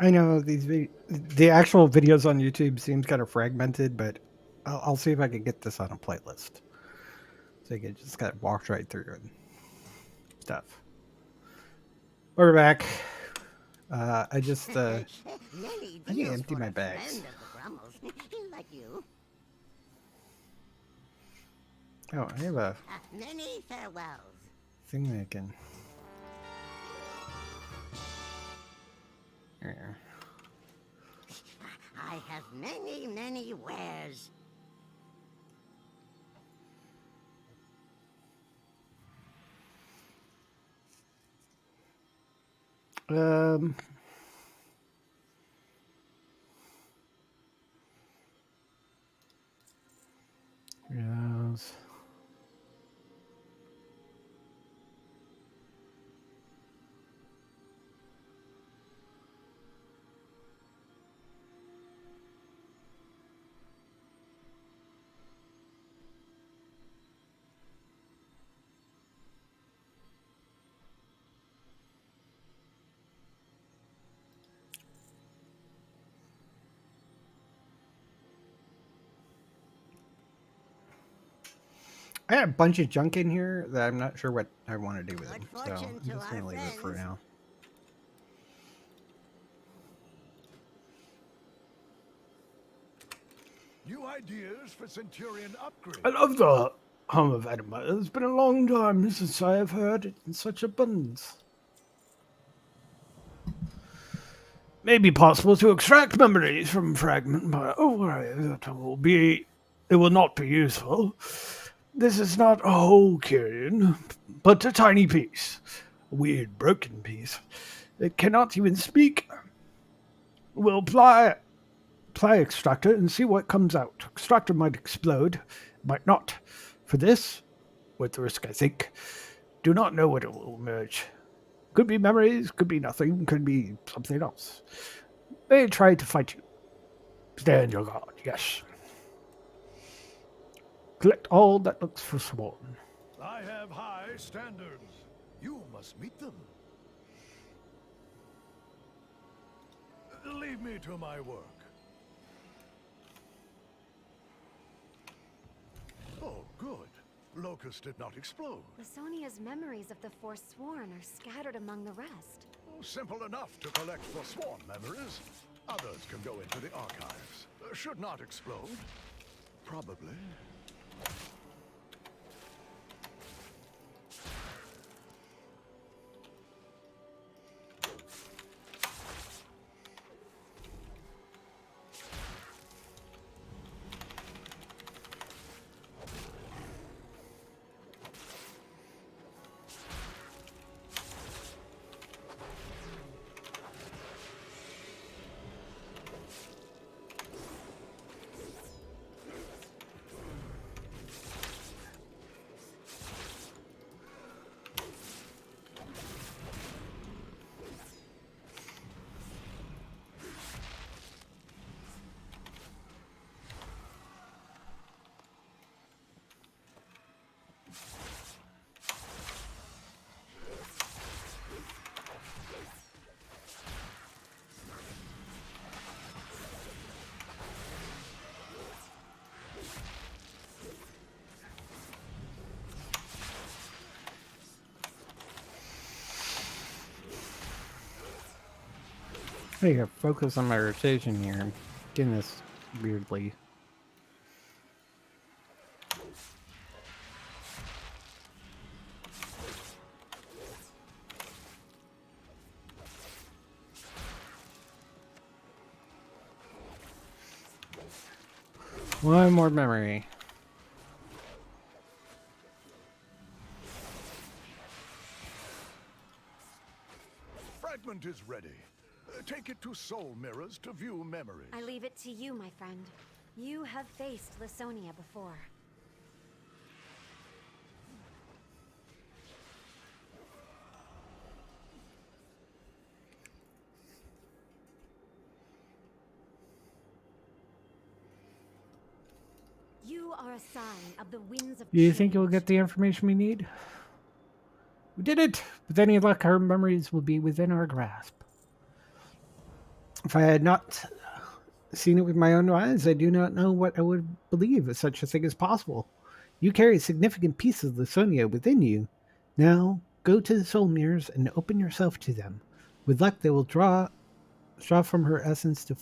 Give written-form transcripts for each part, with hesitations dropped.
I know the actual videos on YouTube seems kind of fragmented, but I'll see if I can get this on a playlist so you can just kind of walk right through and stuff. We're back. I just Many I need to deals empty for my a bags. friend of the Brummels, like you. Oh, I have a Many farewells. thing that I can. Here. I have many wares. Um. Yes. I had a bunch of junk in here that I'm not sure what I want to do with Good them, so fortune I'm to just our gonna leave it for friends. now. New ideas for Centurion I upgrades. love the hum of Edinburgh. It's been a long time since I have heard it in such abundance. May be possible to extract memories from fragment, but it will not be useful. This is not a whole carrion, but a tiny piece. A weird broken piece. It cannot even speak. We'll apply extractor and see what comes out. Extractor might explode, might not. For this, worth the risk, I think. Do not know what it will emerge. Could be memories, could be nothing, could be something else. They try to fight you. Stay on your guard, yes. Collect all that looks for Sworn. I have high standards. You must meet them. Leave me to my work. Oh, good. Locust did not explode. Lasonia's memories of the Forsworn are scattered among the rest. Oh, simple enough to collect forsworn memories. Others can go into the archives. Should not explode. Probably. I gotta focus on my rotation here. I'm getting this weirdly. One more memory. Fragment is ready. Take it to soul mirrors to view memories. I leave it to you, my friend. You have faced Lasonia before. You are a sign of the winds of Do you change. think you'll get the information we need? We did it! With any luck, our memories will be within our grasp. If I had not seen it with my own eyes, I do not know what I would believe if such a thing is possible. You carry significant pieces of the Sonia within you. Now, go to the soul mirrors and open yourself to them. With luck, they will draw from her essence to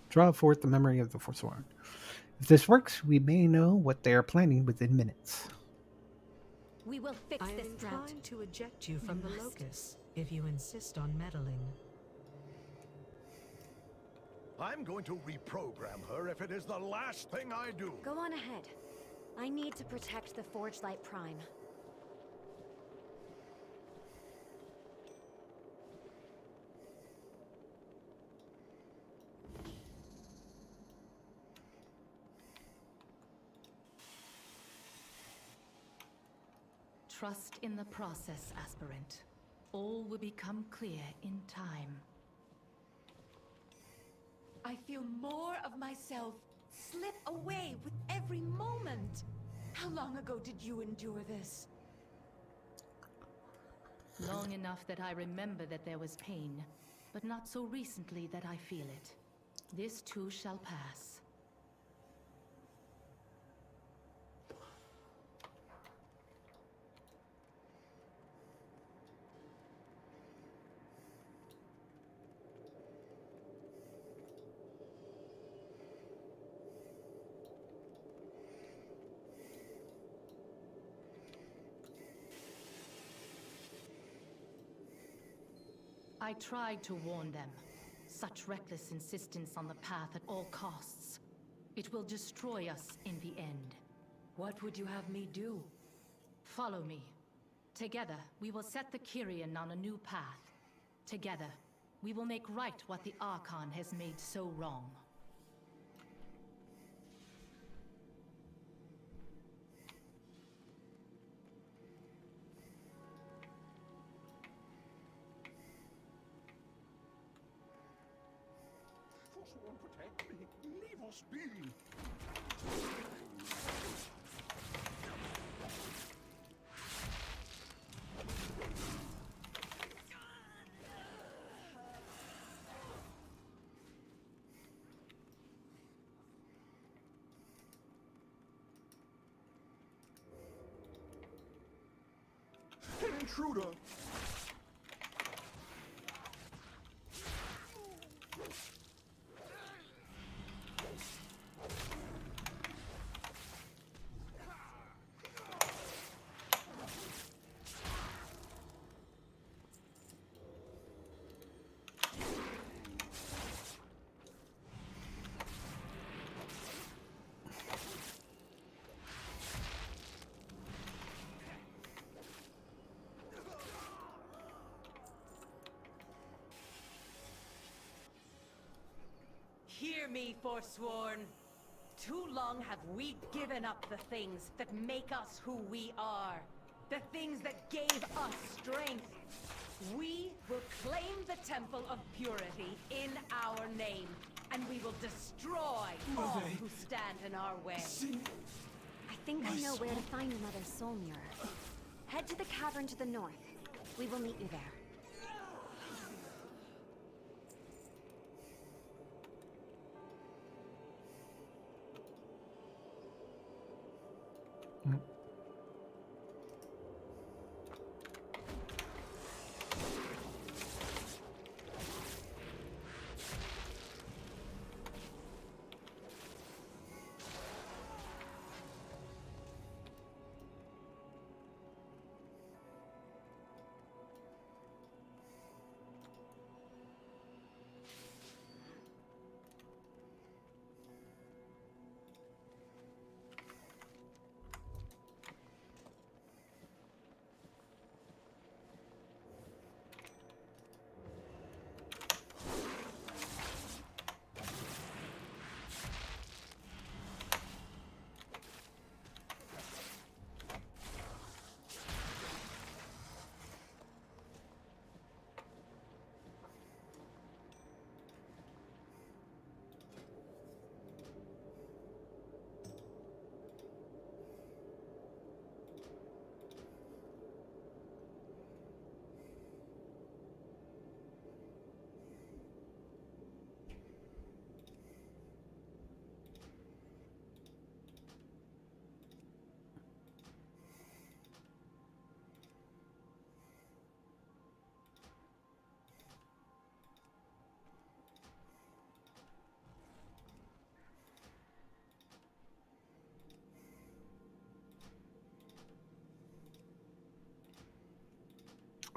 draw forth the memory of the Forsworn. If this works, we may know what they are planning within minutes. We will fix I am this drought. inclined to eject you from the must. locus if you insist on meddling. I'm going to reprogram her if it is the last thing I do. Go on ahead. I need to protect the Forge Light Prime. Trust in the process, aspirant. All will become clear in time. I feel more of myself slip away with every moment. How long ago did you endure this? Long enough that I remember that there was pain, but not so recently that I feel it. This too shall pass. I tried to warn them. Such reckless insistence on the path at all costs. It will destroy us in the end. What would you have me do? Follow me. Together, we will set the Kyrian on a new path. Together, we will make right what the Archon has made so wrong. Forsworn, protect me. Leave us be. An intruder! Hear me, Forsworn. Too long have we given up the things that make us who we are. The things that gave us strength. We will claim the Temple of Purity in our name, and we will destroy all who stand in our way. I think I know where to find another soul mirror. Head to the cavern to the north. We will meet you there.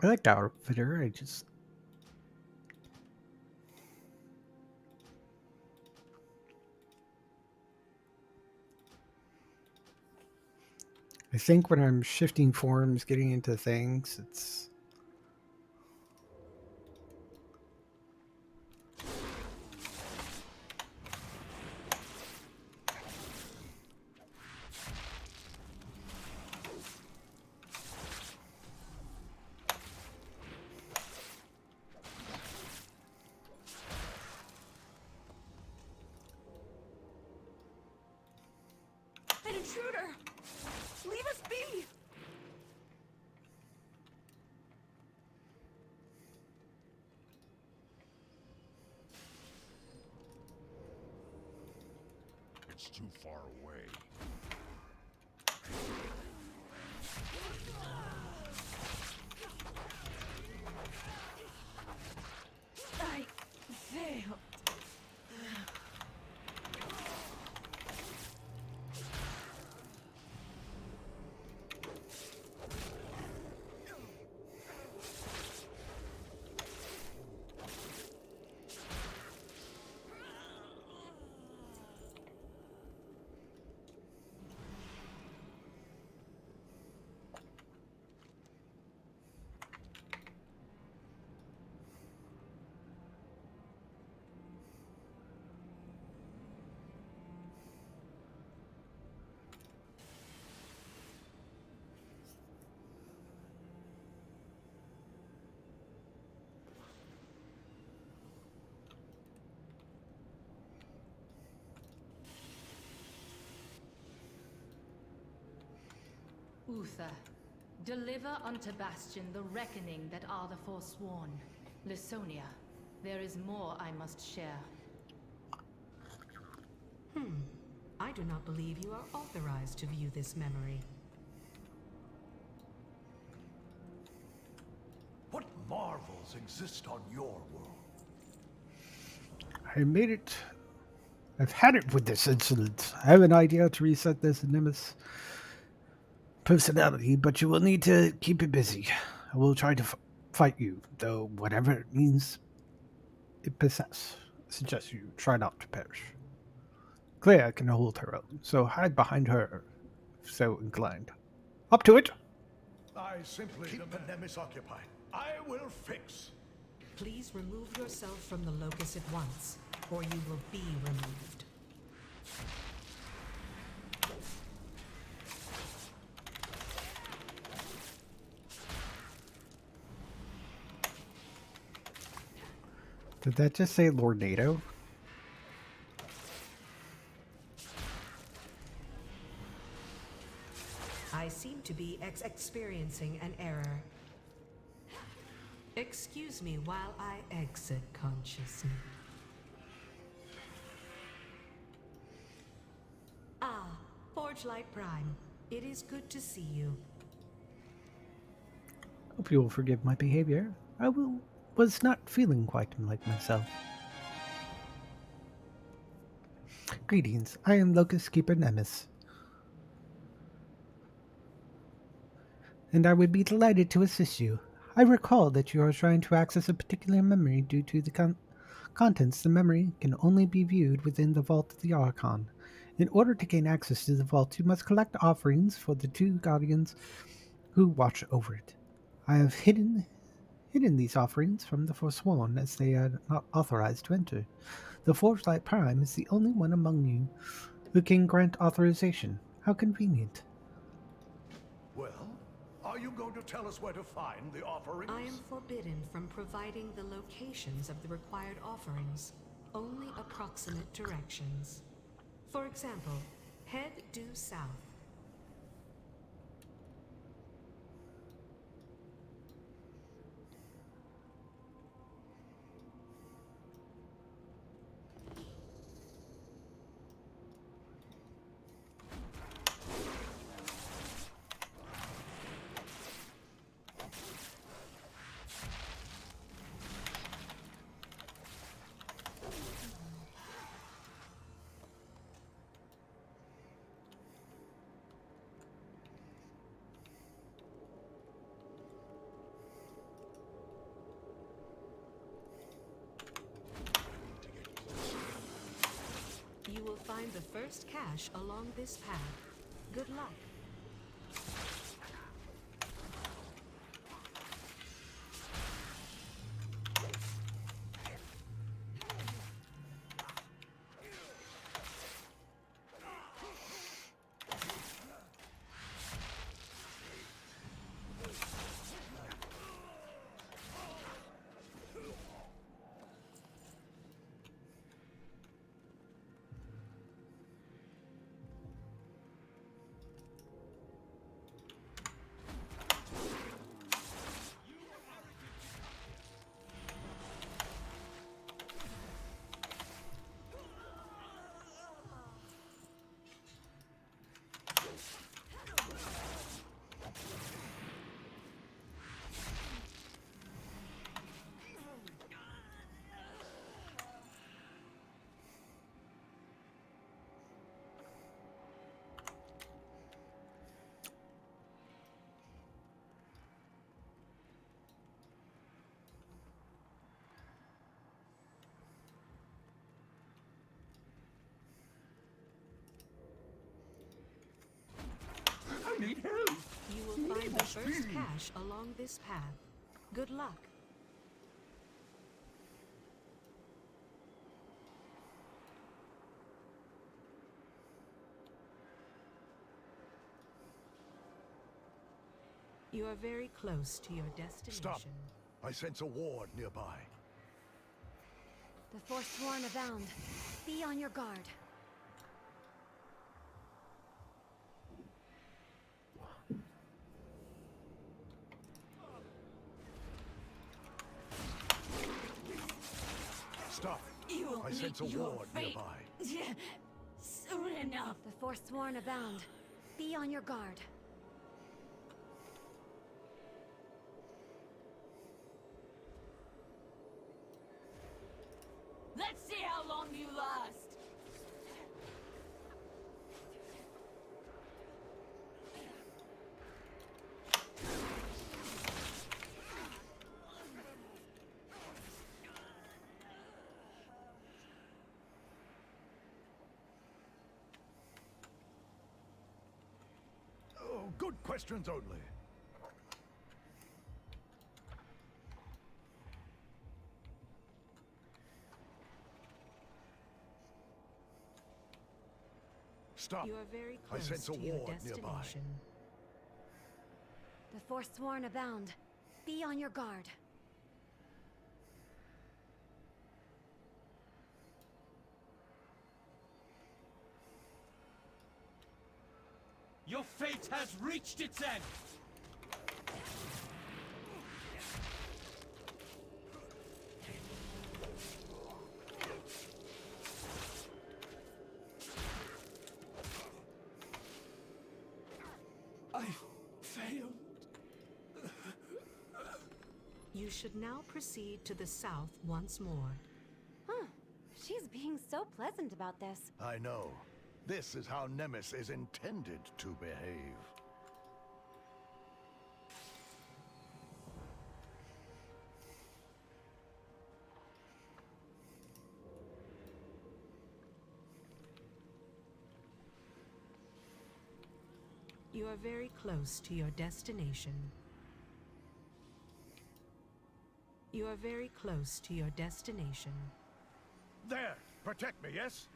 I like the outfitter. I think when I'm shifting forms, getting into things, it's An intruder! Leave us be! It's too far away. I failed. Uther, deliver unto Bastion the reckoning that are the forsworn. Lysonia, there is more I must share. I do not believe you are authorized to view this memory. What marvels exist on your world? I made it. I've had it with this incident. I have an idea to reset this Nemesis personality, but you will need to keep it busy. I will try to fight you, though whatever it means it possess. I suggest you try not to perish. Claire can hold her own, so hide behind her if so inclined. Up to it! I simply keep the Nemesis occupied. I will fix. Please remove yourself from the locus at once, or you will be removed. Did that just say Lord NATO? I seem to be experiencing an error. Excuse me while I exit consciousness. Ah, Forge Light Prime. It is good to see you. Hope you will forgive my behavior. Was not feeling quite like myself. Greetings, I am Locust Keeper Nemesis, and I would be delighted to assist you. I recall that you are trying to access a particular memory due to the contents. The memory can only be viewed within the Vault of the Archon. In order to gain access to the vault, you must collect offerings for the two guardians who watch over it. I have hidden these offerings from the Forsworn, as they are not authorized to enter. The Forge Light Prime is the only one among you who can grant authorization. How convenient. Well, are you going to tell us where to find the offerings? I am forbidden from providing the locations of the required offerings, only approximate directions. For example, head due south. find the first cache along this path. Good luck. I need help. You will find the first cache along this path. Good luck. You are very close to your destination. Stop. I sense a ward nearby. The Forsworn abound. Be on your guard. Stop. You will I sense a meet your ward fate. nearby. Soon enough. The Forsworn abound. Be on your guard. Let's see how long you last. Oh, good questions only. Stop. You are very I close sense a to your ward nearby. destination. The Forsworn abound. Be on your guard. Your fate has reached its end! I failed. You should now proceed to the south once more. Huh. She's being so pleasant about this. I know. This is how Nemesis is intended to behave. You are very close to your destination. You are very close to your destination. There! Protect me, yes?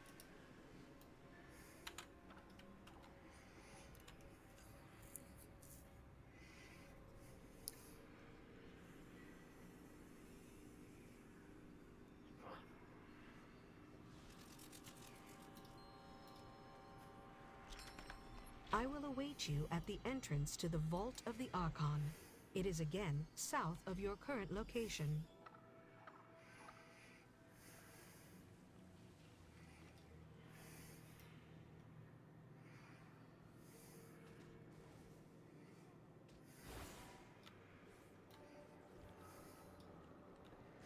I will await you at the entrance to the Vault of the Archon. It is again south of your current location.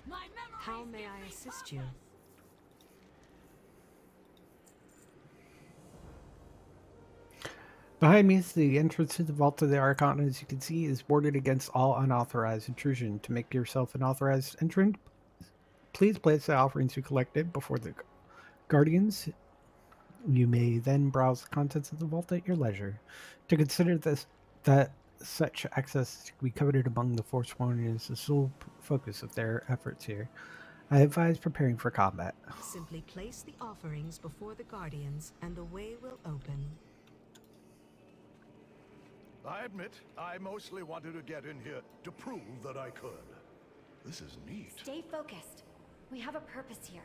My memories How may give I me assist you? purpose. Behind me is the entrance to the Vault of the Archon. As you can see, is warded against all unauthorized intrusion. To make yourself an authorized entrant, please place the offerings you collected before the guardians You may then browse the contents of the vault at your leisure. To consider this that such access to be coveted among the Forsworn is the sole focus of their efforts here. I advise preparing for combat. Simply place the offerings before the Guardians, and the way will open. I admit, I mostly wanted to get in here to prove that I could. This is neat. Stay focused. We have a purpose here.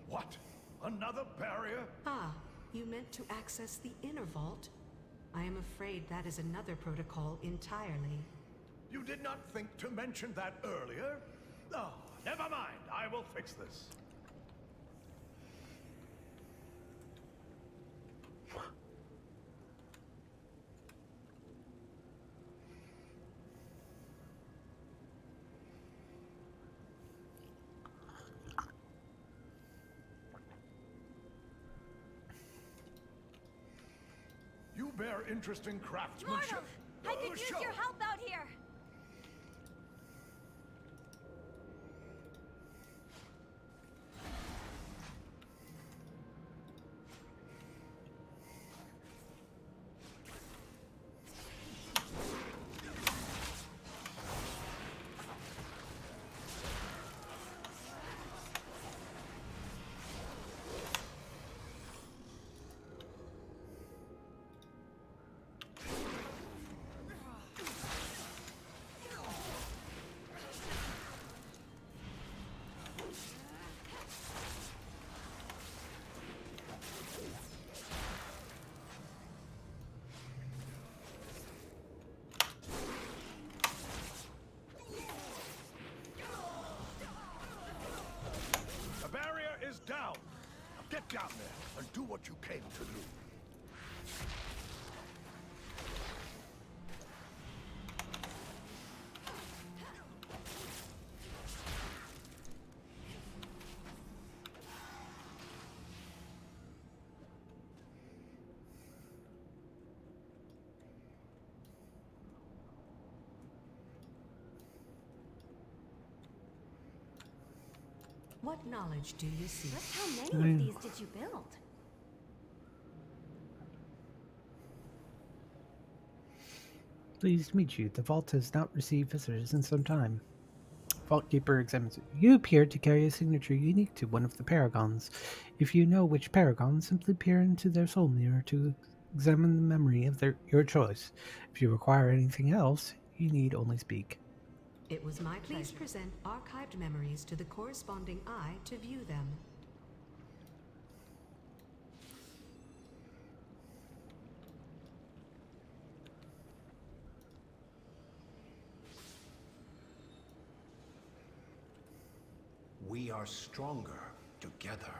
What? Another barrier? Ah, you meant to access the inner vault? I am afraid that is another protocol entirely. You did not think to mention that earlier? Oh, never mind. I will fix this. You bear interest in craftsmanship. I could use Show. your help out here. The barrier is down. Now get down there and do what you came to do. What knowledge do you seek? Just how many of these did you build? Pleased to meet you. The vault has not received visitors in some time. Vault Keeper examines it. You appear to carry a signature unique to one of the paragons. If you know which paragon, simply peer into their soul mirror to examine the memory of your choice. If you require anything else, you need only speak. It was my pleasure. Please present archived memories to the corresponding eye to view them. We are stronger together.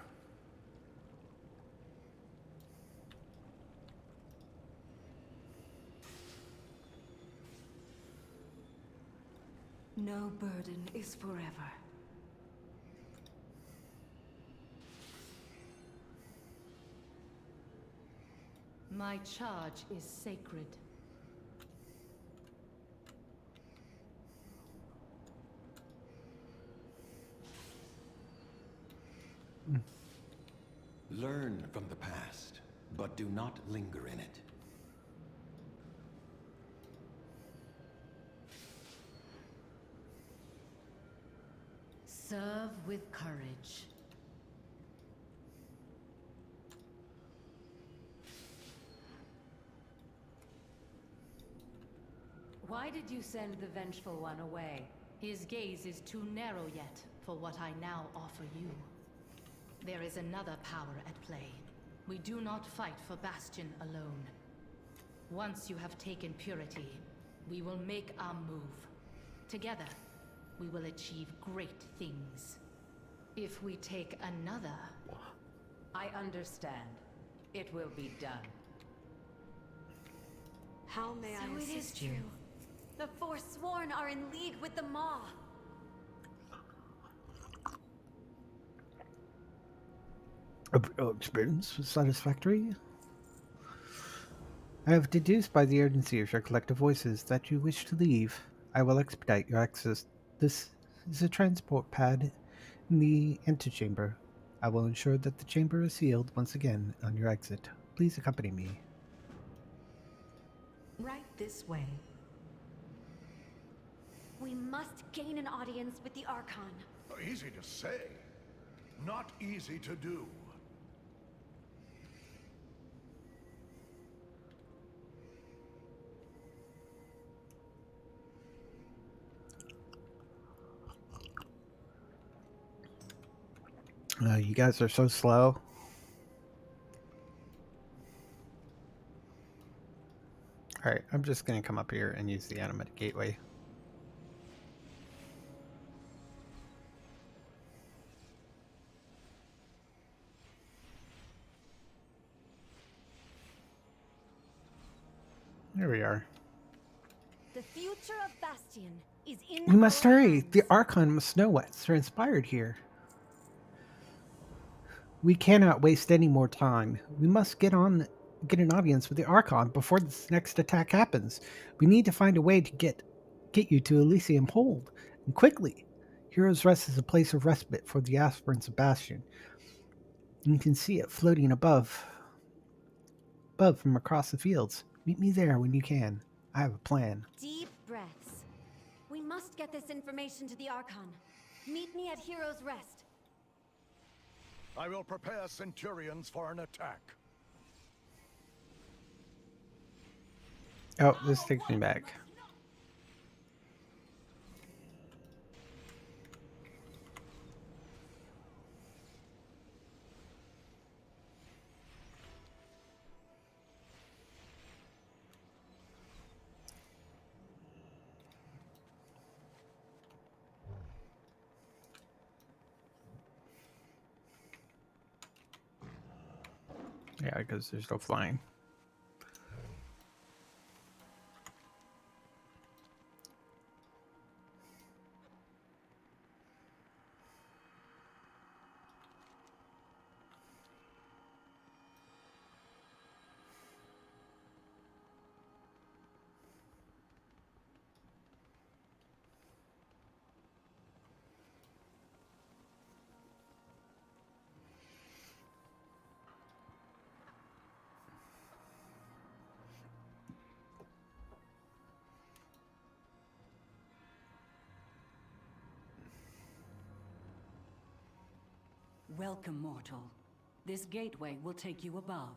No burden is forever. My charge is sacred. Learn from the past, but do not linger in it. Serve with courage. Why did you send the vengeful one away? His gaze is too narrow yet for what I now offer you. There is another power at play. We do not fight for Bastion alone. Once you have taken purity, we will make our move. Together, we will achieve great things. If we take another... I understand. It will be done. How may I So it is assist you? true. The Forsworn are in league with the Maw. Experience was satisfactory. I have deduced by the urgency of your collective voices that you wish to leave. I will expedite your access. This is a transport pad in the antechamber. I will ensure that the chamber is sealed once again on your exit. Please accompany me. Right this way. We must gain an audience with the Archon. Easy to say, not easy to do. You guys are so slow. Alright, I'm just going to come up here and use the animated gateway. There we are. The future of Bastion is in We must our hurry. hands. The Archon must know what's transpired here. We cannot waste any more time. We must get an audience with the Archon before this next attack happens. We need to find a way to get you to Elysium Hold, and quickly. Heroes Rest is a place of respite for the aspirants of Bastion. You can see it floating above from across the fields. Meet me there when you can. I have a plan. Deep breaths. We must get this information to the Archon. Meet me at Heroes Rest. I will prepare Centurions for an attack. Oh, this takes me back. Yeah, because there's no flying. Welcome, mortal. This gateway will take you above.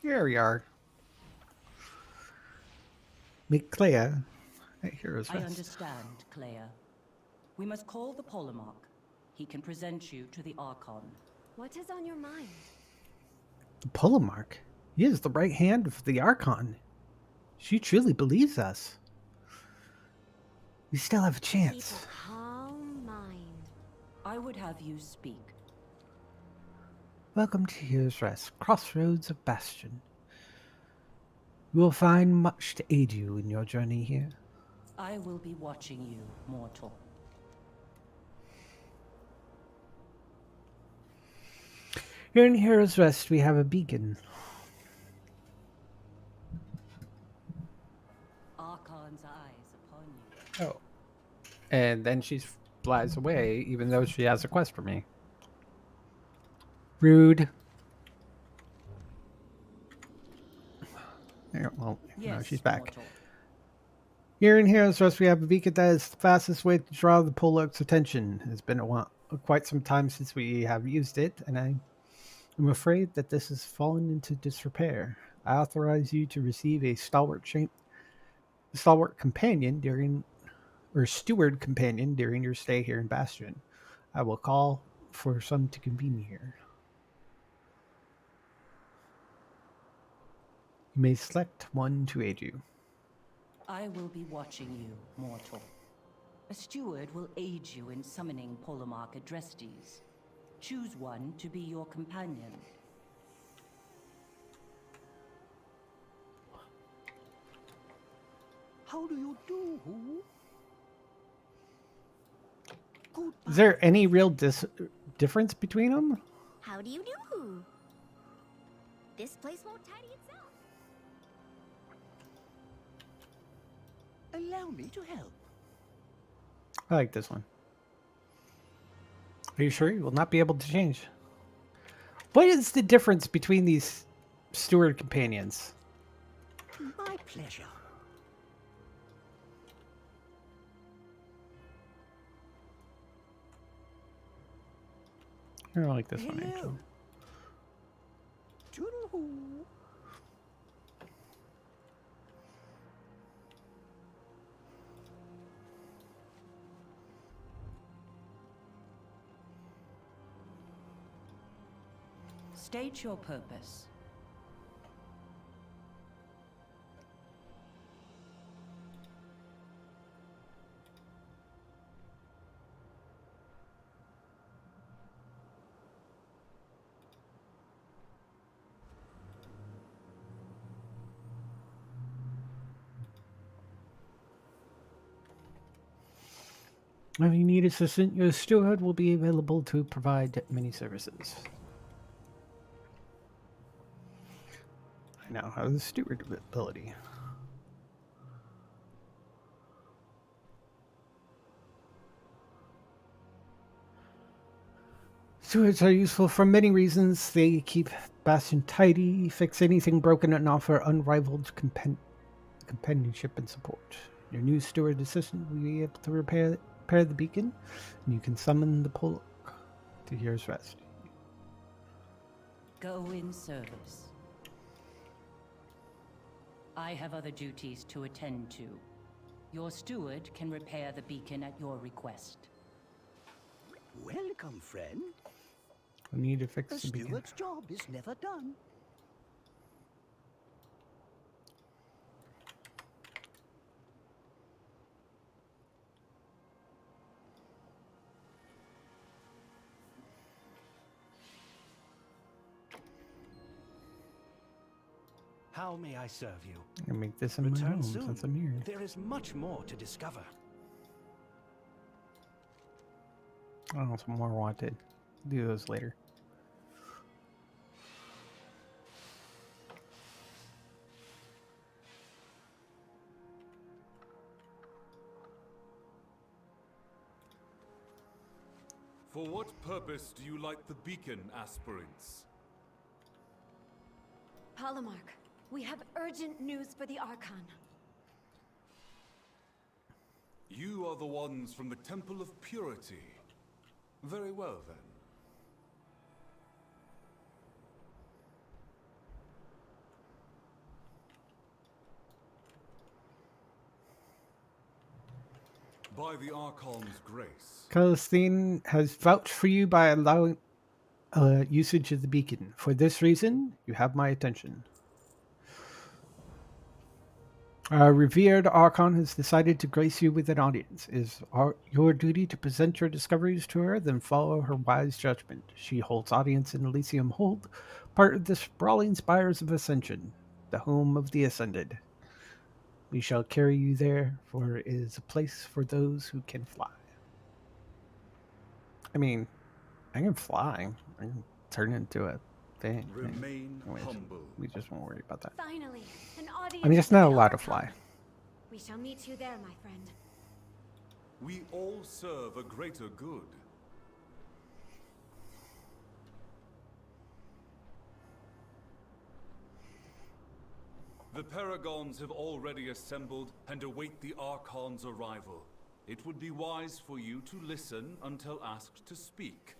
Here we are. Meet Clea at Heroes I Rest. understand, Clea. We must call the Polemarch. He can present you to the Archon. What is on your mind? The Polemarch? He is the right hand of the Archon. She truly believes us. We still have a chance. Keep a calm mind. I would have you speak. Welcome to Heroes Rest, crossroads of Bastion. You will find much to aid you in your journey here. I will be watching you, mortal. Here in Heroes Rest, we have a beacon. Archon's eyes upon you. Oh. And then she flies away, even though she has a quest for me. Rude. Yeah, well, no, she's back. Mortal. Here in Heroes Rest, we have a beacon that is the fastest way to draw the Polemarch's attention. It's been quite some time since we have used it, and I'm afraid that this has fallen into disrepair. I authorize you to receive a stalwart companion steward companion during your stay here in Bastion. I will call for some to convene here. You may select one to aid you. I will be watching you, mortal. A steward will aid you in summoning Polemarch Adrestes. Choose one to be your companion. How do you do? Goodbye. Is there any real difference between them? How do you do? This place won't tidy itself. Allow me to help. I like this one. Are you sure you will not be able to change? What is the difference between these steward companions? My pleasure. I don't like this one, Hello. actually. Toodle-hoo. State your purpose. If you need assistance, your steward will be available to provide many services. I now have the steward ability. Stewards are useful for many reasons. They keep Bastion tidy, fix anything broken, and offer unrivaled companionship and support. Your new steward assistant will be able to repair the beacon, and you can summon the Pollock to here's rest. Go in service. I have other duties to attend to. Your steward can repair the beacon at your request. Welcome, friend. I need to A fix the beacon. steward's job is never done. How may I serve you? I make this in my Return home soon. since I'm here. There is much more to discover. Oh, some more wanted. Do those later. For what purpose do you light the beacon, aspirants? Polymarch, we have urgent news for the Archon. You are the ones from the Temple of Purity. Very well, then. By the Archon's grace. Calistine has vouched for you by allowing usage of the beacon. For this reason, you have my attention. Our revered Archon has decided to grace you with an audience. It is your duty to present your discoveries to her, then follow her wise judgment. She holds audience in Elysium Hold, part of the sprawling spires of Ascension, the home of the Ascended. We shall carry you there, for it is a place for those who can fly. I mean, I can fly. I can turn into a thing. Remain Anyways, humble. we just won't worry about that. Finally, an audience. I'm just with not the allowed to Archon. fly. We shall meet you there, my friend. We all serve a greater good. The Paragons have already assembled and await the Archon's arrival. It would be wise for you to listen until asked to speak.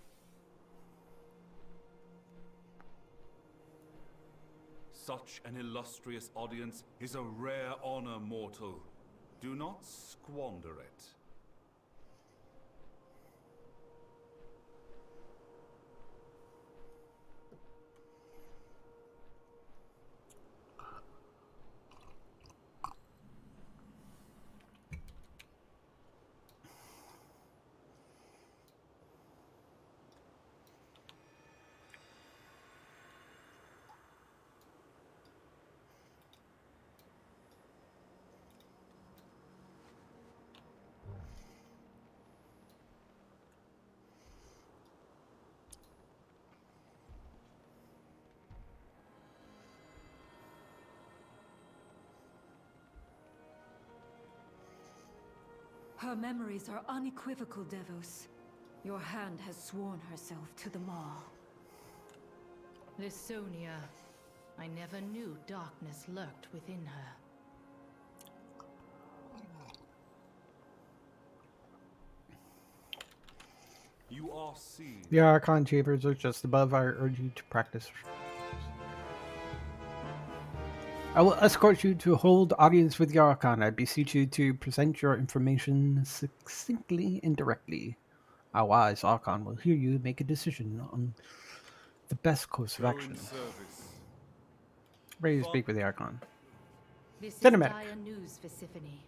Such an illustrious audience is a rare honor, mortal. Do not squander it. Her memories are unequivocal, Devos. Your hand has sworn herself to the Maw. Lisonia. I never knew darkness lurked within her. You are seen. The Archon chambers are just above. I urge you to practice. I will escort you to hold audience with the Archon. I beseech you to present your information succinctly and directly. Our wise Archon will hear you make a decision on the best course of Go action. in service. Ready to speak with the Archon. This is Cinematic. dire news for Symphony.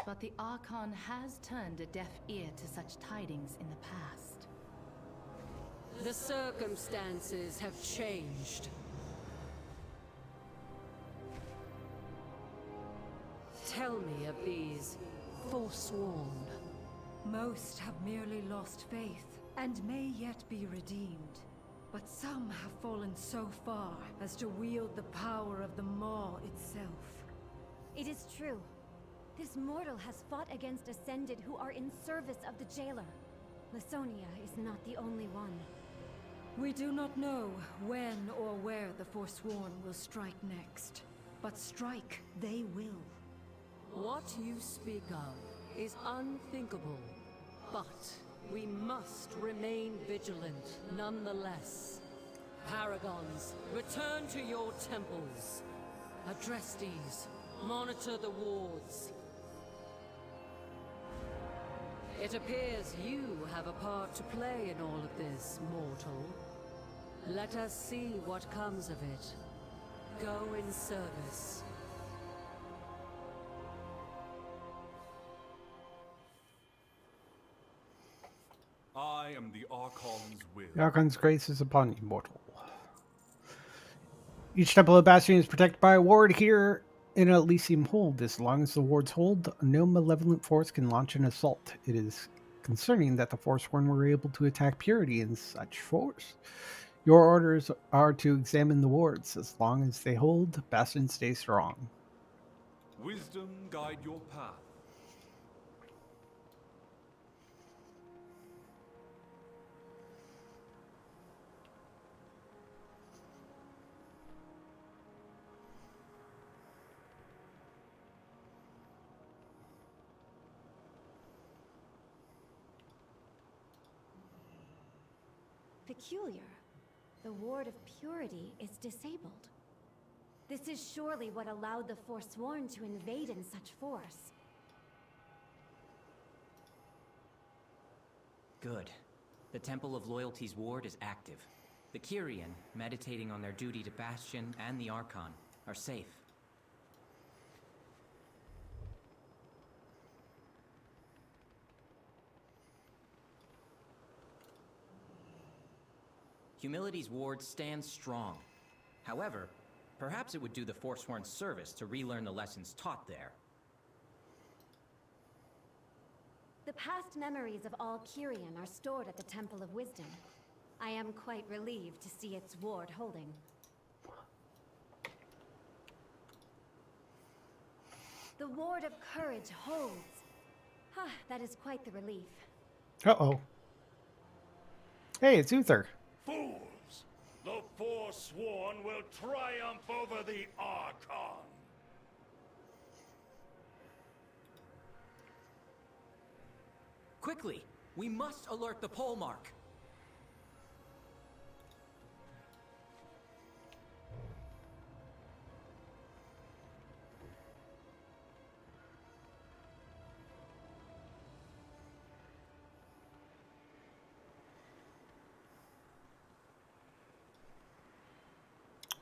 But the Archon has turned a deaf ear to such tidings in the past. The circumstances have changed. Tell me of these forsworn. Most have merely lost faith, and may yet be redeemed. But some have fallen so far as to wield the power of the Maw itself. It is true. This mortal has fought against Ascended who are in service of the Jailer. Lisonia is not the only one. We do not know when or where the Forsworn will strike next, but strike they will. What you speak of is unthinkable, but we must remain vigilant nonetheless. Paragons, return to your temples. Adrestes, monitor the wards. It appears you have a part to play in all of this, mortal. Let us see what comes of it. Go in service. I am the Archon's will. The Archon's grace is upon you, mortal. Each temple of Bastion is protected by a ward here in Elysium Hold. As long as the wards hold, no malevolent force can launch an assault. It is concerning that the Forsworn were able to attack Purity in such force. Your orders are to examine the wards. As long as they hold, Bastion stays strong. Wisdom guide your path. Peculiar. The Ward of Purity is disabled. This is surely what allowed the Forsworn to invade in such force. Good. The Temple of Loyalty's ward is active. The Kyrian, meditating on their duty to Bastion and the Archon, are safe. Humility's ward stands strong. However, perhaps it would do the Forsworn service to relearn the lessons taught there. The past memories of all Kyrian are stored at the Temple of Wisdom. I am quite relieved to see its ward holding. The Ward of Courage holds. That is quite the relief. Uh-oh. Hey, it's Uther. Fools! The Forsworn will triumph over the Archon! Quickly! We must alert the pole mark!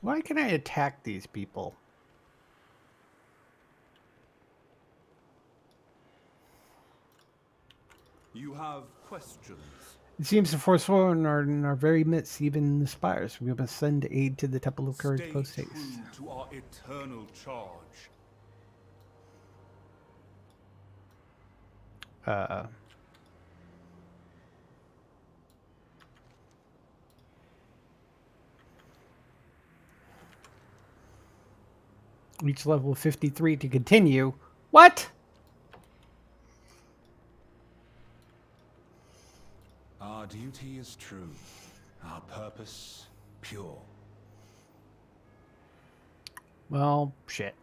Why can I attack these people? You have questions. It seems the Forsworn are in our very midst, even in the spires. We must send aid to the Temple of Courage Stay post haste. true to our eternal charge. Reach level 53 to continue. What? duty is true, our purpose pure. Well, shit.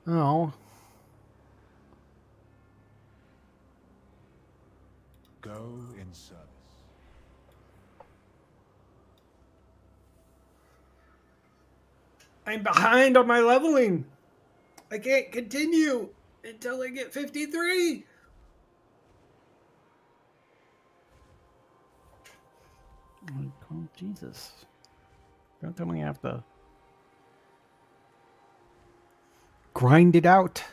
Oh. Go in service. I'm behind on my leveling. I can't continue until I get 53. Oh, Jesus. Don't tell me I have to grind it out.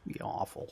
Be awful.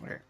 Where?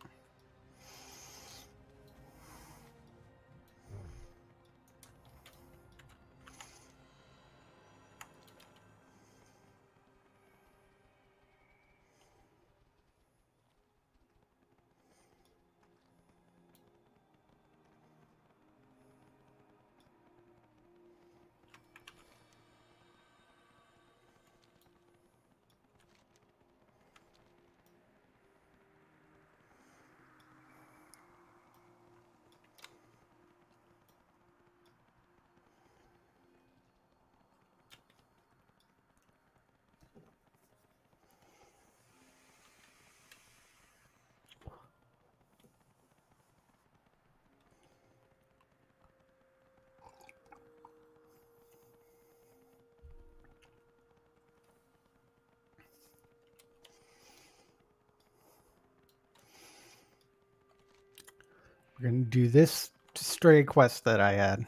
We're going to do this stray quest that I had.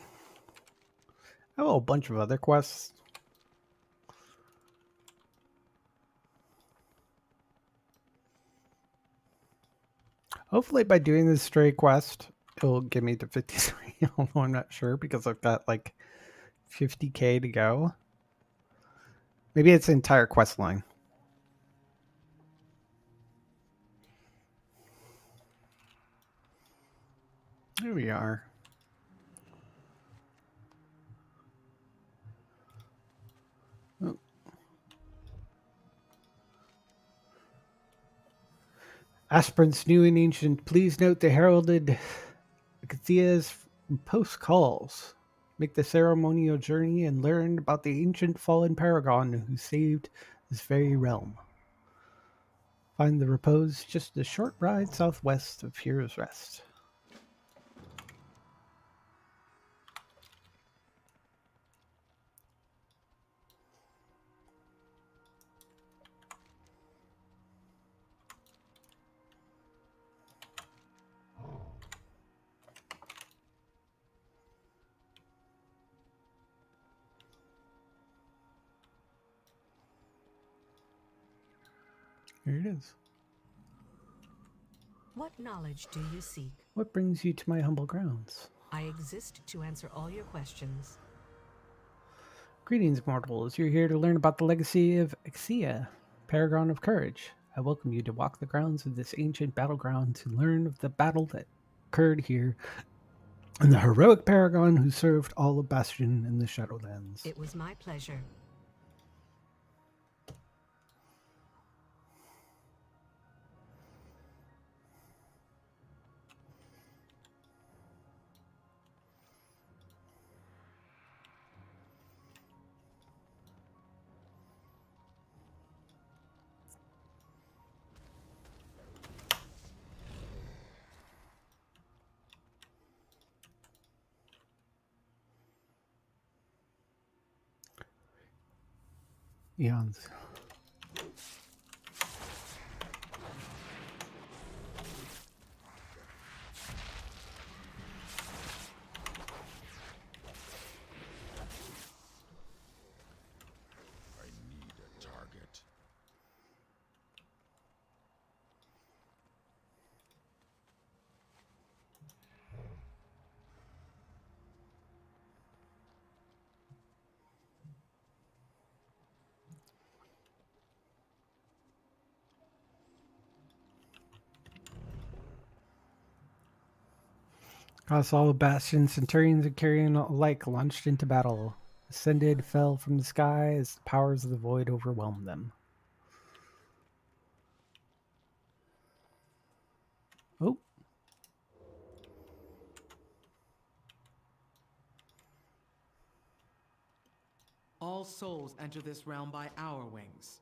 I have a bunch of other quests. Hopefully by doing this stray quest, it'll get me to 53. Although I'm not sure because I've got like 50k to go. Maybe it's the entire quest line. Here we are. Oh. Aspirants new and ancient, please note the heralded Kathia's post calls. Make the ceremonial journey and learn about the ancient fallen paragon who saved this very realm. Find the repose just a short ride southwest of Hero's Rest. Here it is. What knowledge do you seek? What brings you to my humble grounds? I exist to answer all your questions. Greetings, mortals. You're here to learn about the legacy of Exia, Paragon of Courage. I welcome you to walk the grounds of this ancient battleground to learn of the battle that occurred here and the heroic paragon who served all of Bastion in the Shadowlands. It was my pleasure. Eons. I need a target. Across all of Bastion, Centurions and Carrion alike launched into battle, ascended, fell from the sky as the powers of the void overwhelmed them. Oh. All souls enter this realm by our wings.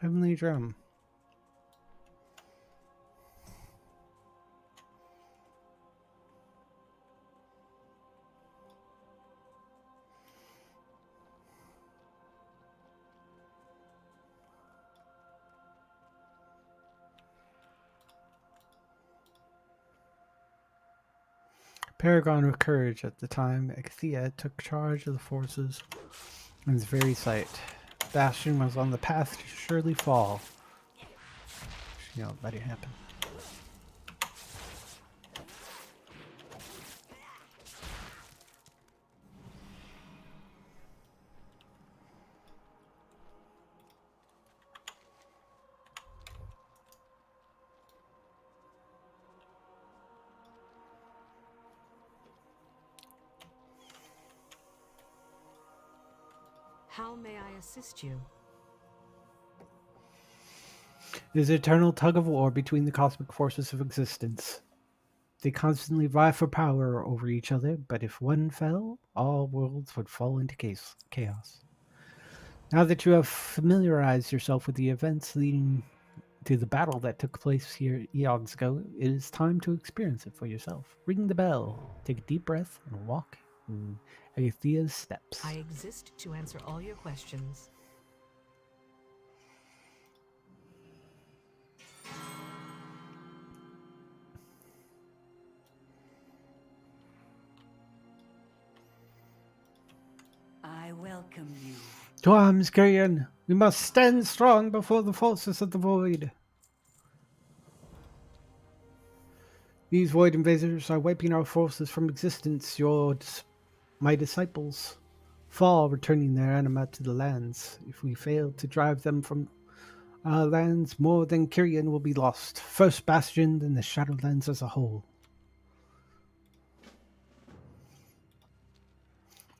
Heavenly Drum. Paragon of Courage at the time, Exthea took charge of the forces in its very sight. Bastion was on the path to surely fall. You know, let it happen. How may I assist you? It is an eternal tug of war between the cosmic forces of existence. They constantly vie for power over each other, but if one fell, all worlds would fall into chaos. Now that you have familiarized yourself with the events leading to the battle that took place here eons ago, it is time to experience it for yourself. Ring the bell, take a deep breath, and walk in Aethea's steps. I exist to answer all your questions. I welcome you. To arms, Carrion! We must stand strong before the forces of the void. These void invaders are wiping our forces from existence. My disciples fall, returning their anima to the lands. If we fail to drive them from our lands, more than Kyrian will be lost. First Bastion, then the Shadowlands as a whole.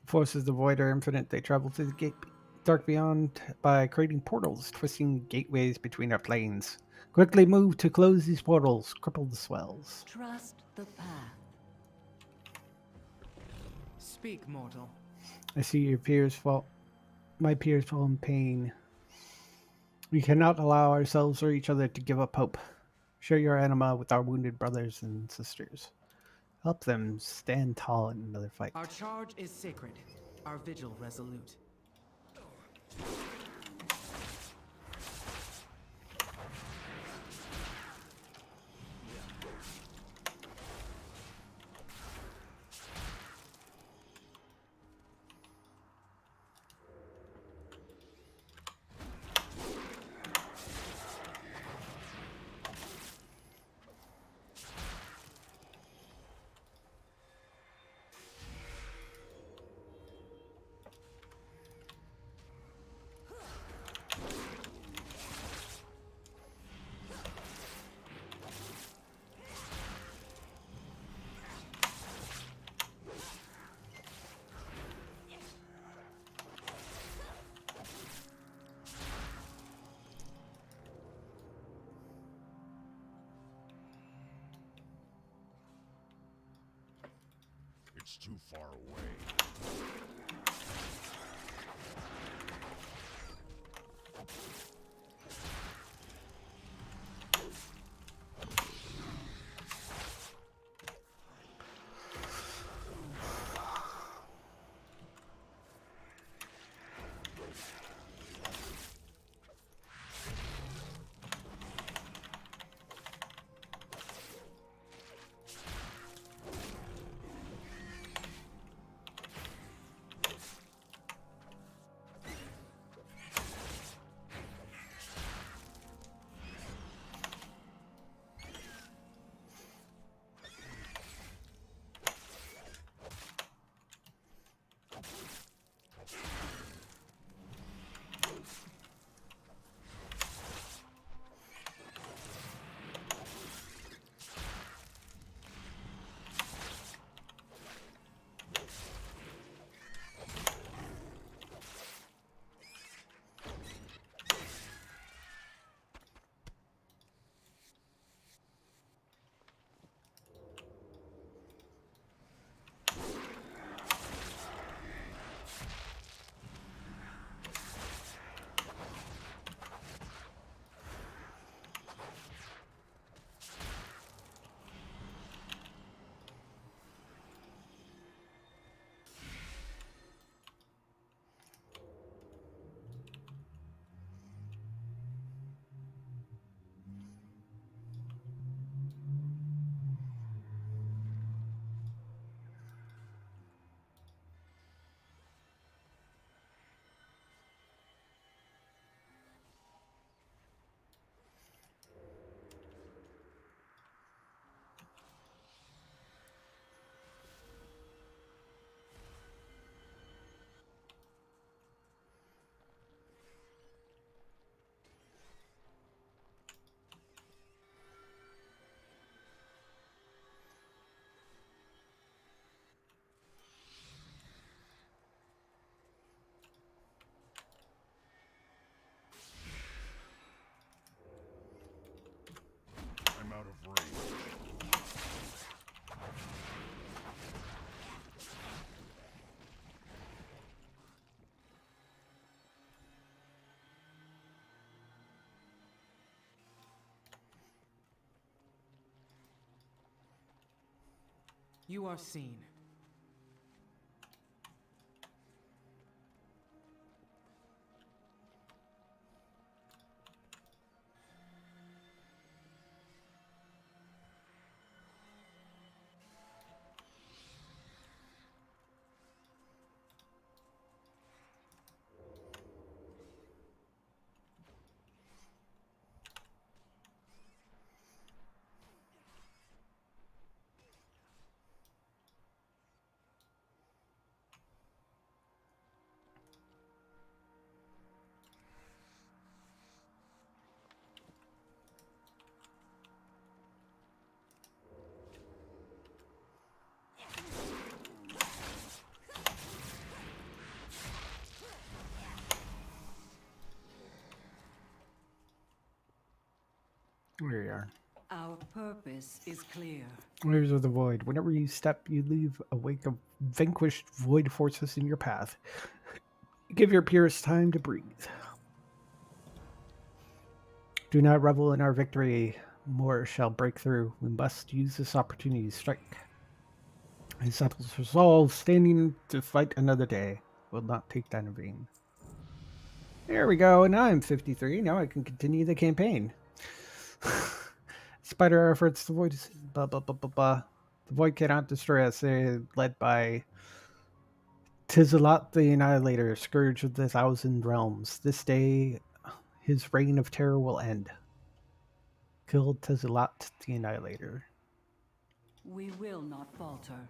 Forces of the void are infinite. They travel through the Dark Beyond by creating portals, twisting gateways between our planes. Quickly move to close these portals, cripple the swells. Trust the path. Speak, mortal. I see your peers fall. My peers fall in pain. We cannot allow ourselves or each other to give up hope. Share your anima with our wounded brothers and sisters. Help them stand tall in another fight. Our charge is sacred, our vigil resolute. It's too far away. I'm out of range. You are seen. There you are. Our purpose is clear. Rivers of the Void. Whenever you step, you leave a wake of vanquished void forces in your path. Give your peers time to breathe. Do not revel in our victory. More shall break through. We must use this opportunity to strike. Disciples resolve, standing to fight another day. Will not take that in vain. There we go. Now I'm 53. Now I can continue the campaign. Despite our efforts, the void is blah blah blah blah blah. The void cannot destroy us. They're led by Tizalat the Annihilator, scourge of the thousand realms. This day, his reign of terror will end. Kill Tizalat the Annihilator. We will not falter.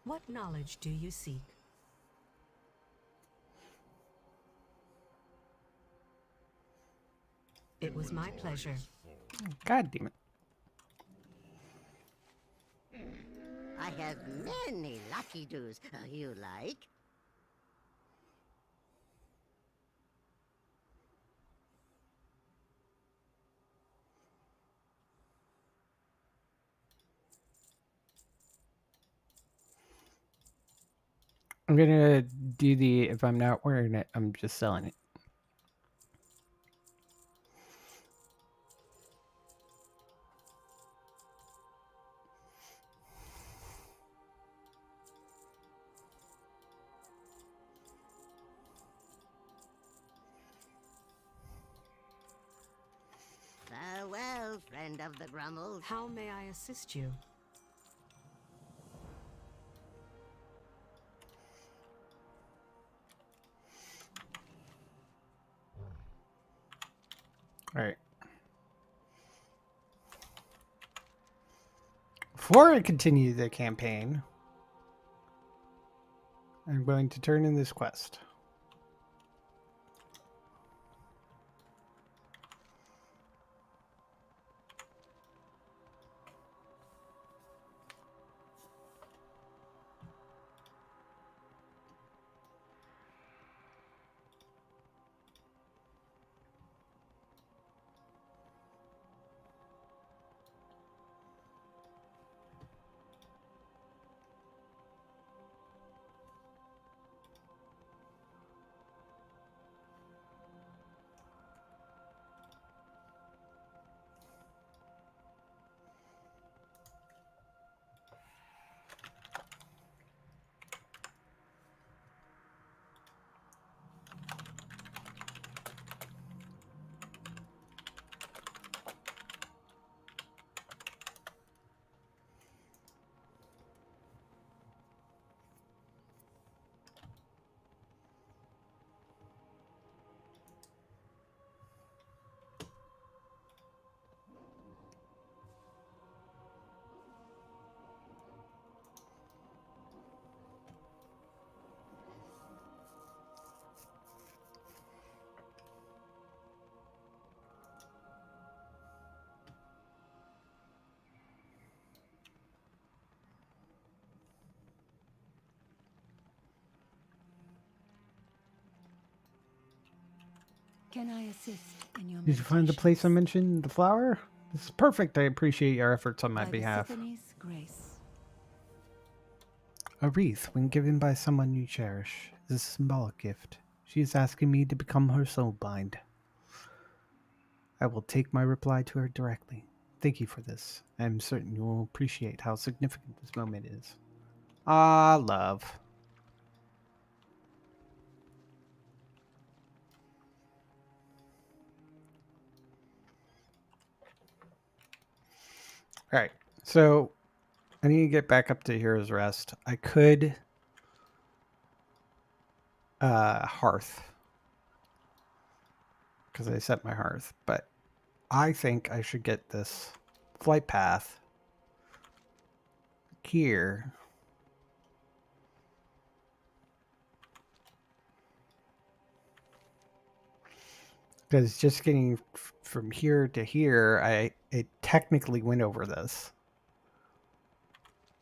What knowledge do you seek? It was my pleasure. God damn it. I have many lucky doos. You like? I'm gonna do the, if I'm not wearing it, I'm just selling it. Farewell, friend of the Grummles. How may I assist you? All right. Before I continue the campaign, I'm going to turn in this quest. Can I assist in your Did you find the place I mentioned, the flower? This is perfect. I appreciate your efforts on my behalf. Symphony's grace. A wreath, when given by someone you cherish, is a symbolic gift. She is asking me to become her soulbind. I will take my reply to her directly. Thank you for this. I am certain you will appreciate how significant this moment is. Ah, love. Alright, so I need to get back up to Hero's Rest. I could hearth. Because I set my hearth. But I think I should get this flight path here. Because just getting from here to here, it technically went over this.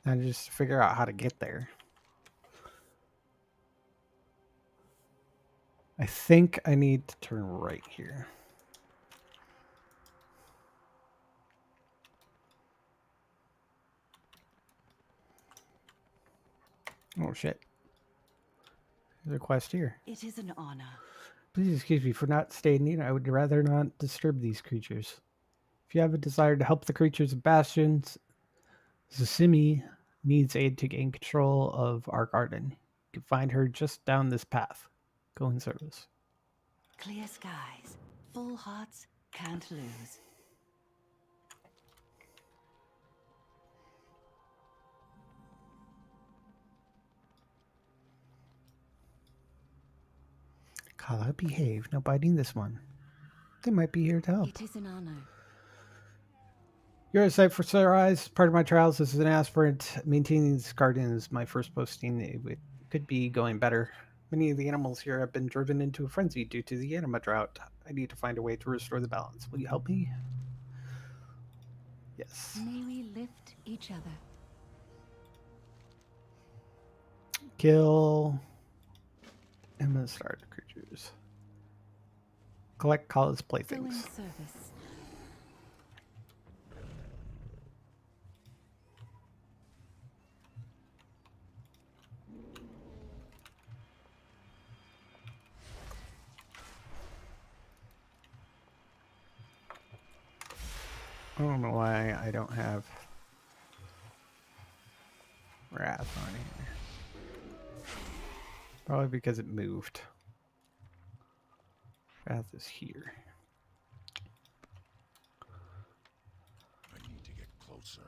And just figure out how to get there. I think I need to turn right here. Oh shit. There's a quest here. It is an honor. Please excuse me for not staying near. I would rather not disturb these creatures. If you have a desire to help the creatures of Bastion, Zusimi needs aid to gain control of our garden. You can find her just down this path. Go in service. Clear skies, full hearts, can't lose. Kala, behave. No biting this one. They might be here to help. It is an honor. You're a sight for sore eyes. Part of my trials as an aspirant. Maintaining this garden is my first posting. It could be going better. Many of the animals here have been driven into a frenzy due to the anima drought. I need to find a way to restore the balance. Will you help me? Yes. May we lift each other. Kill. I'm gonna start creatures. Collect Kala's playthings. Go in service. I don't know why I don't have Wrath on here. Probably because it moved. Wrath is here. I need to get closer.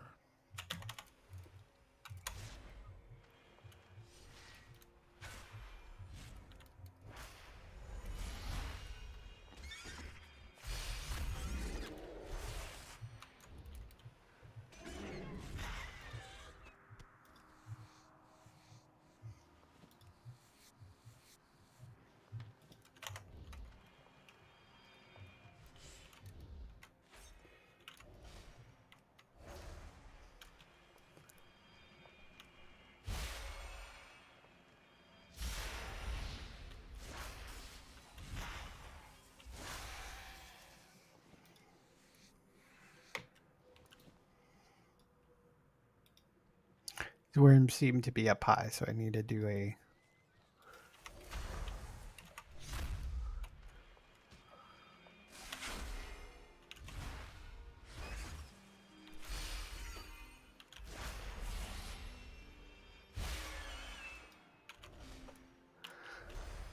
The worms seem to be up high, so I need to do a...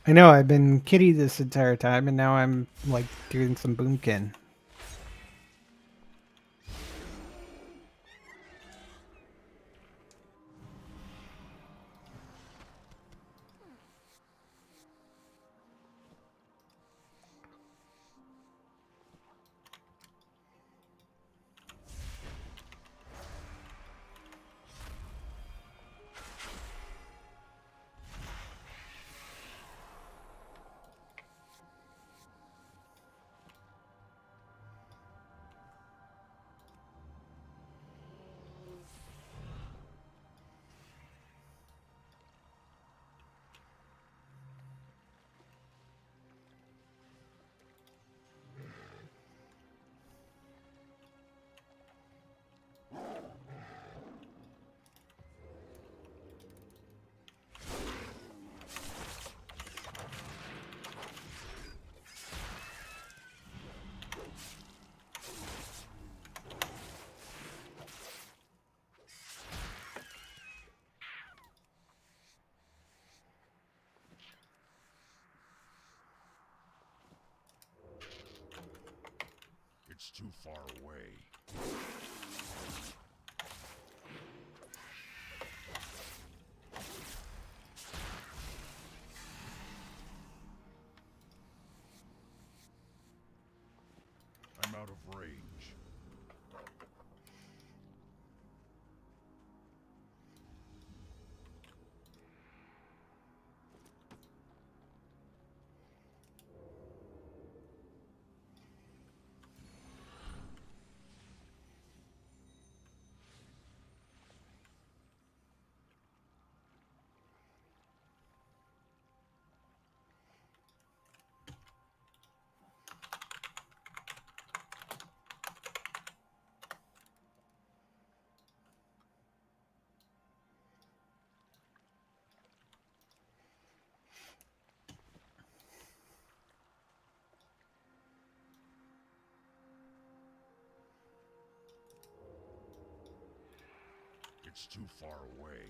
I know, I've been kitty this entire time, and now I'm, like, doing some boomkin. too far away. I'm out of range. It's too far away.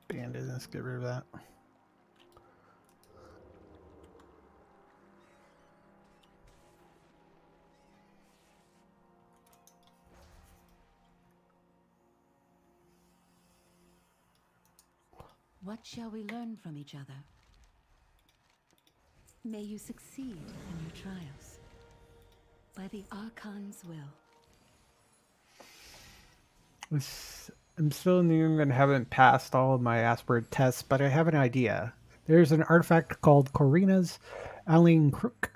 Bandit, let's get rid of that. What shall we learn from each other? May you succeed in your trials. By the Archon's will. I'm still new and haven't passed all of my Asperate tests, but I have an idea. There's an artifact called Corina's Alien Crook.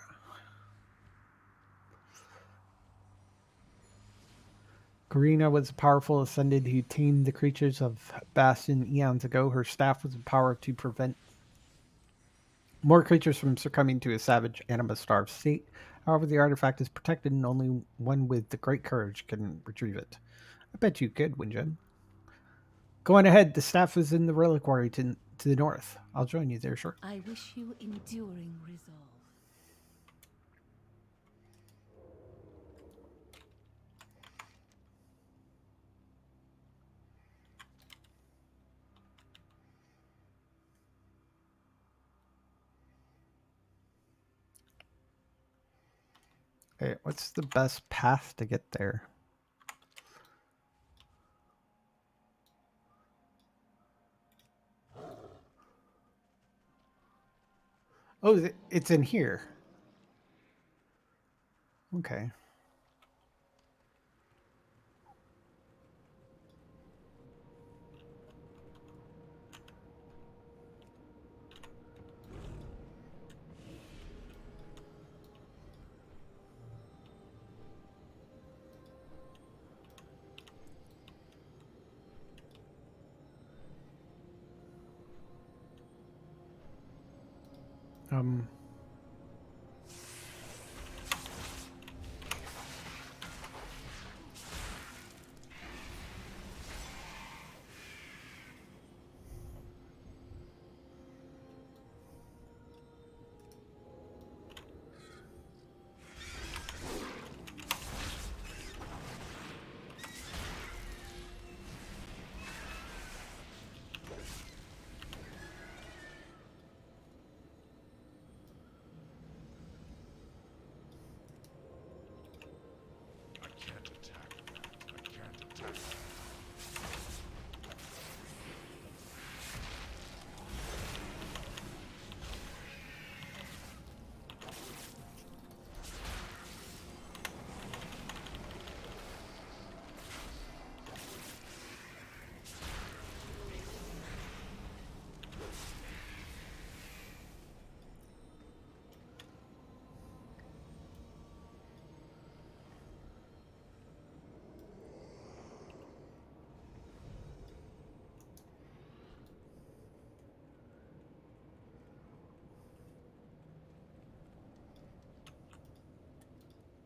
Corina was a powerful ascended who tamed the creatures of Bastion eons ago. Her staff was the power to prevent more creatures from succumbing to a savage, anima-starved state. However, the artifact is protected and only one with the great courage can retrieve it. I bet you could, Winjin. Go on ahead. The staff is in the reliquary to the north. I'll join you there shortly. I wish you enduring resolve. Okay, what's the best path to get there? Oh, it's in here. Okay. Um,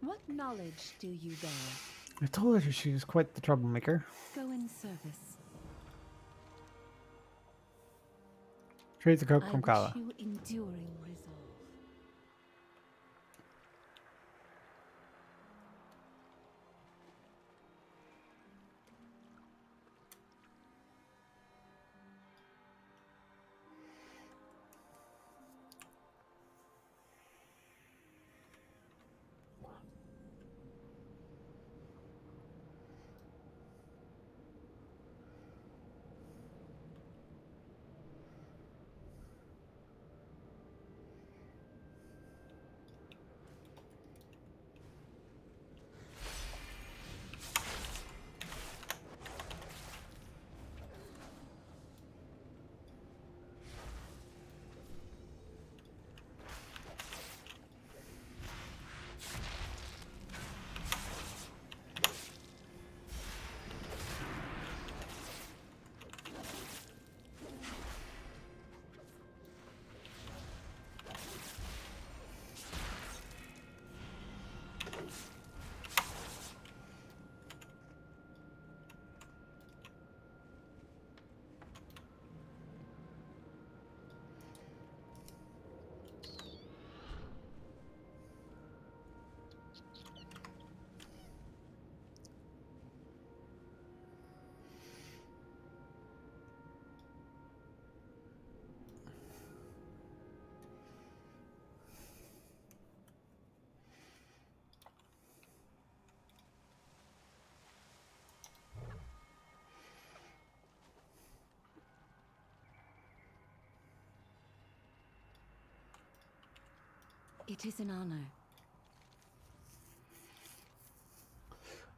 What knowledge do you bear? I told her she was quite the troublemaker. Go in service. Trade the coke I from wish Kala. you enduring resolve. It is an honor.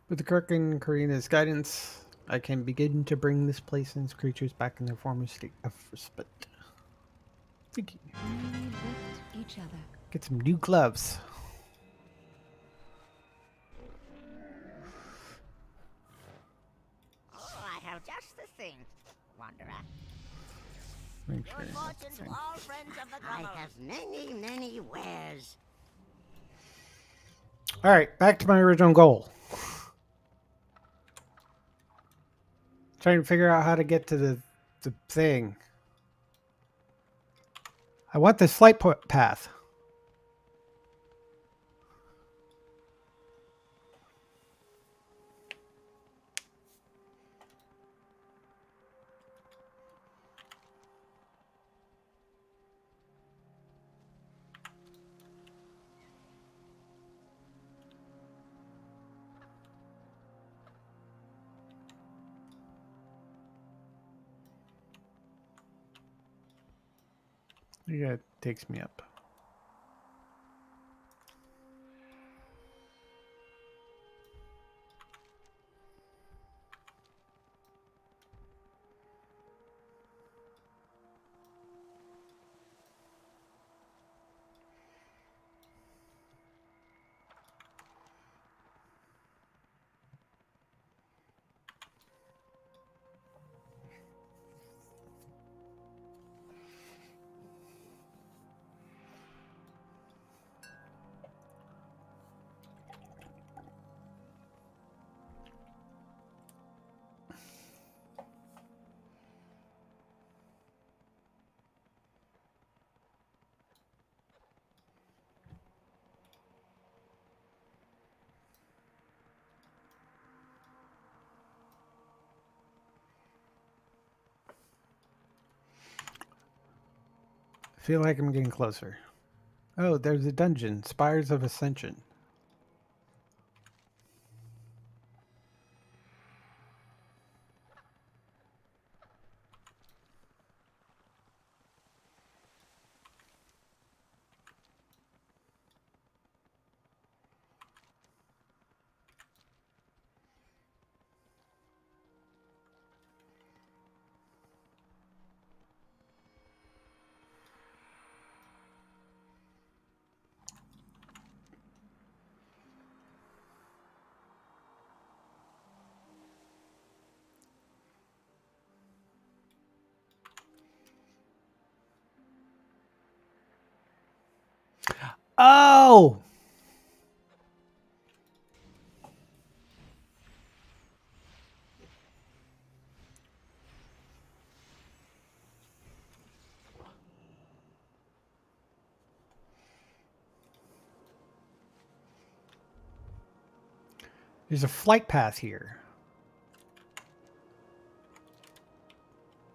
With the Kirk and Karina's guidance, I can begin to bring this place and its creatures back in their former state of respite. Thank you. We lift each other. Get some new gloves. Oh, I have just the thing, Wanderer. Make sure Good fortune to all friends of the I have many, many wares. All right, back to my original goal. Trying to figure out how to get to the thing. I want this flight path. Yeah, it takes me up. I feel like I'm getting closer. Oh, there's a dungeon. Spires of Ascension. Oh! There's a flight path here.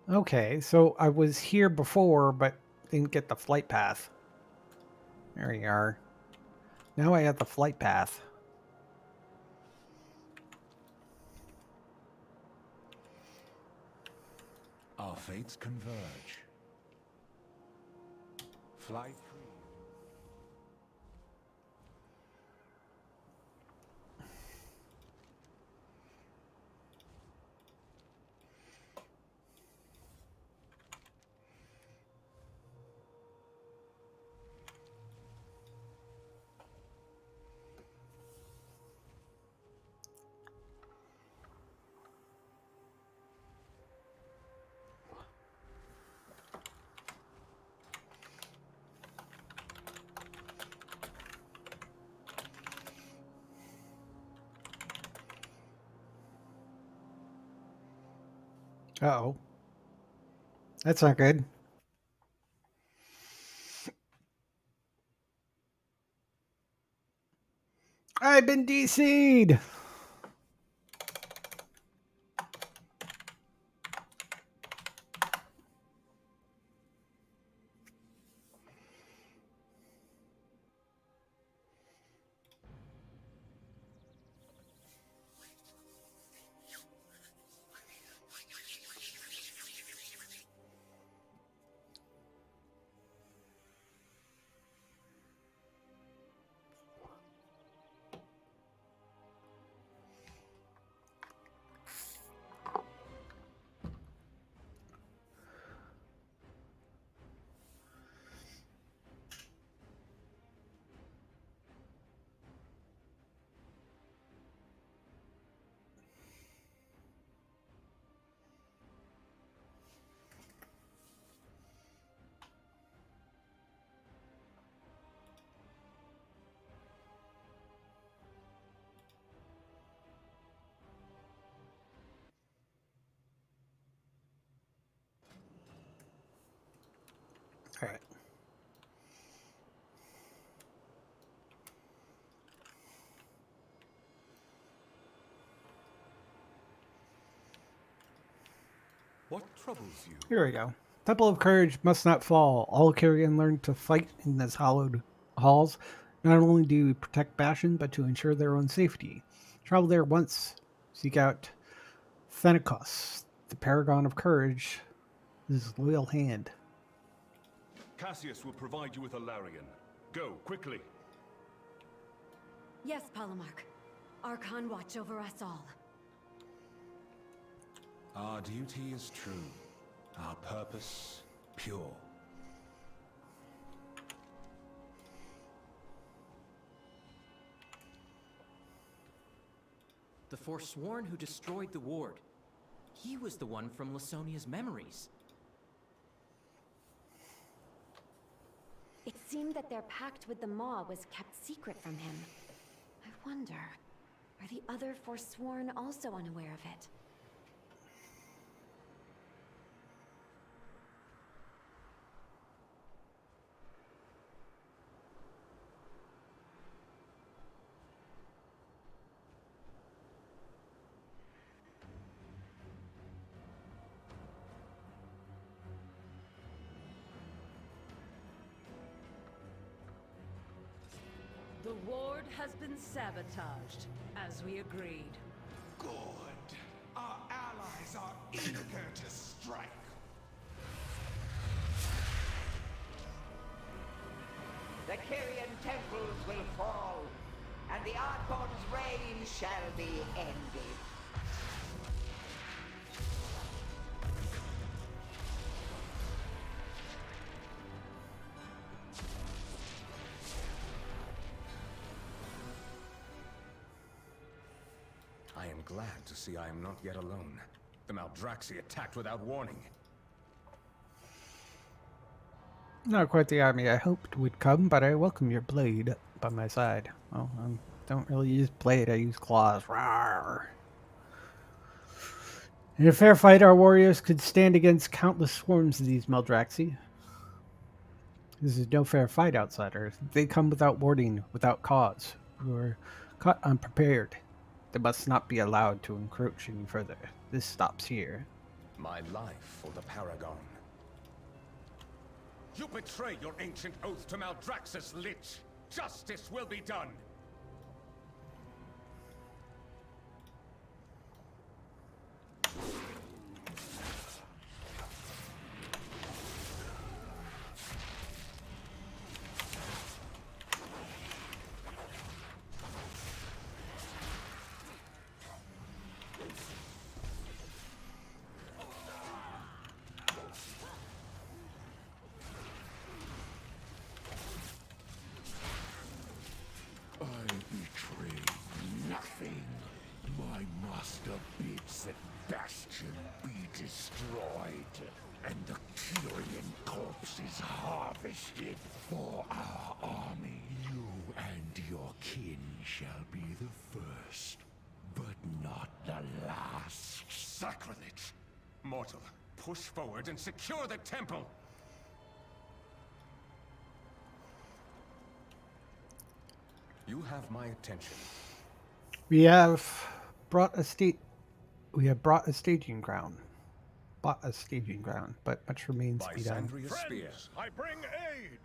Okay, so I was here before, but didn't get the flight path. There we are. Now I have the flight path. Our fates converge. Fly free. Uh-oh. That's not good. I've been DC'd! What troubles you? Here we go. Temple of Courage must not fall. All Kyrian learn to fight in these hallowed halls. Not only to protect Bastion, but to ensure their own safety. Travel there once. Seek out Thanikos, the paragon of courage, his loyal hand. Cassius will provide you with a Larian. Go, quickly. Yes, Polemarch. Archon watch over us all. Our duty is true. Our purpose pure. The Forsworn who destroyed the ward. He was the one from Lasonia's memories. It seemed that their pact with the Maw was kept secret from him. I wonder, are the other Forsworn also unaware of it? The ward has been sabotaged, as we agreed. Good. Our allies are eager to strike. The Kyrian temples will fall, and the Archon's reign shall be ended. I am glad to see I am not yet alone. The Maldraxi attacked without warning. Not quite the army I hoped would come, but I welcome your blade by my side. Well, I don't really use blade, I use claws. Rawr. In a fair fight, our warriors could stand against countless swarms of these Maldraxi. This is no fair fight, outsider. They come without warning, without cause. We were caught unprepared. They must not be allowed to encroach any further. This stops here. My life for the Paragon. You betray your ancient oath to Maldraxxus, Lich! Justice will be done! I betray nothing. My master bids that Bastion be destroyed, and the Kyrian corpse is harvested for our army. You and your kin shall be the first, but not the last. Sacrilege! Mortal, push forward and secure the temple! You have my attention. We have brought a staging ground. Bought a staging ground, but much remains to be done. Friends, I bring aid.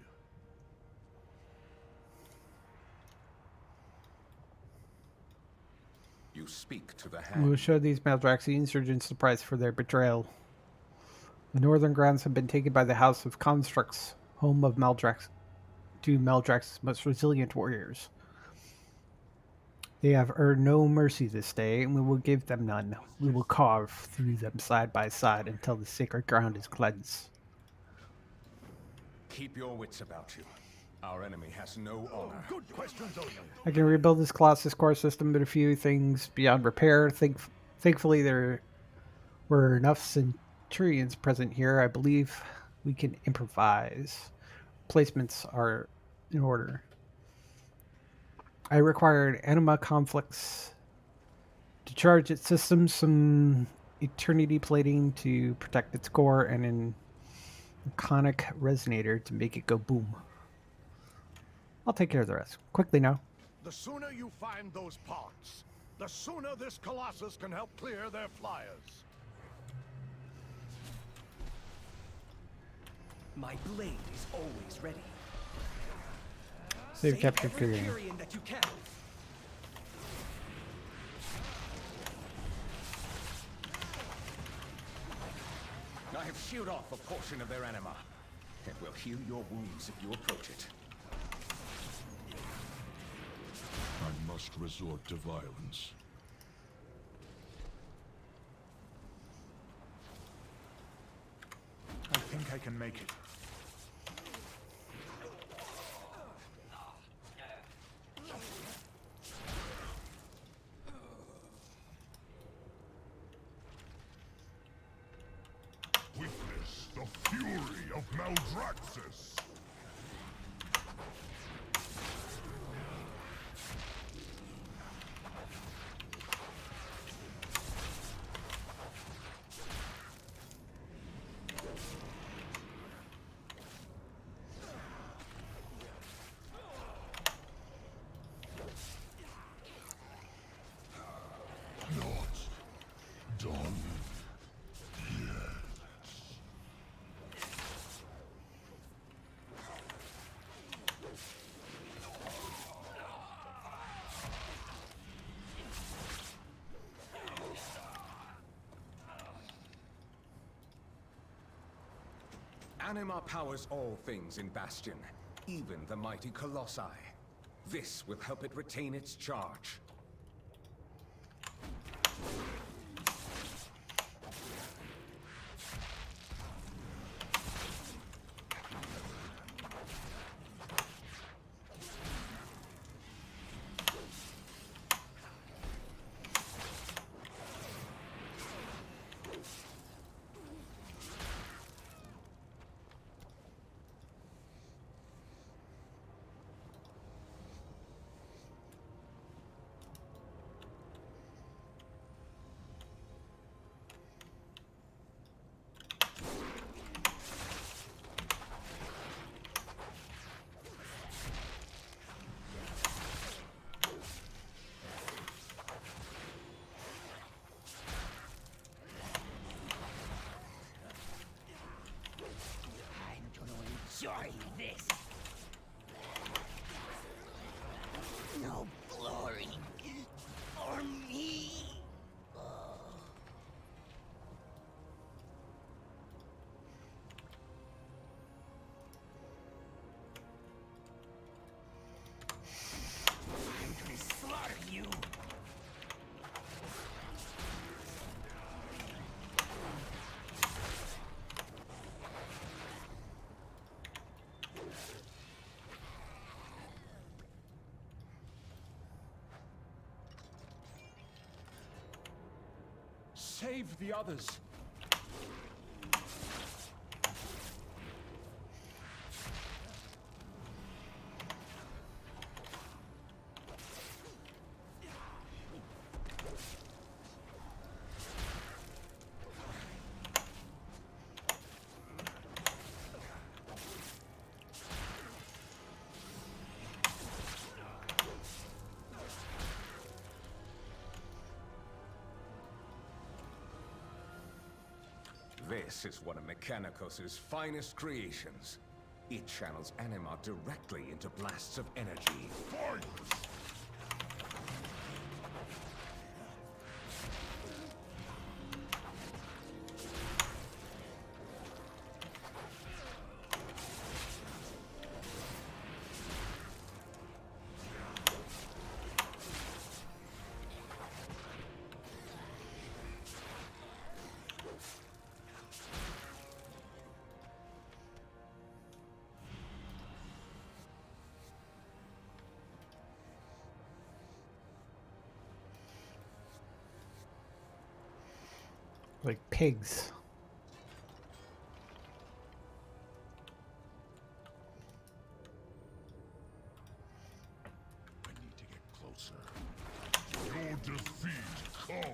You speak to the We hand. will show these Maldraxi insurgents the price for their betrayal. The northern grounds have been taken by the House of Constructs, home of two Maldrax's most resilient warriors. They have earned no mercy this day, and we will give them none. We will carve through them side by side until the sacred ground is cleansed. Keep your wits about you. Our enemy has no honor. Good questions only. I can rebuild this Colossus core system, but a few things beyond repair. Thankfully, there were enough Centurions present here. I believe we can improvise. Placements are in order. I required Anima Conflicts to charge its systems, some Eternity plating to protect its core, and an Iconic Resonator to make it go boom. I'll take care of the rest. Quickly now. The sooner you find those parts, the sooner this Colossus can help clear their flyers. My blade is always ready. Save capture every Kyrian. Kyrian that you can. I have sheared off a portion of their anima. It will heal your wounds if you approach it. I must resort to violence. I think I can make it. Witness the fury of Maldraxxus! Not done yet. Anima powers all things in Bastion, even the mighty Colossi. This will help it retain its charge. Enjoy this. No glory for me. I'm gonna slaughter you. Save the others. This is one of Mechanicos' finest creations. It channels anima directly into blasts of energy. Fight! Like pigs. I need to get closer. Your defeat comes.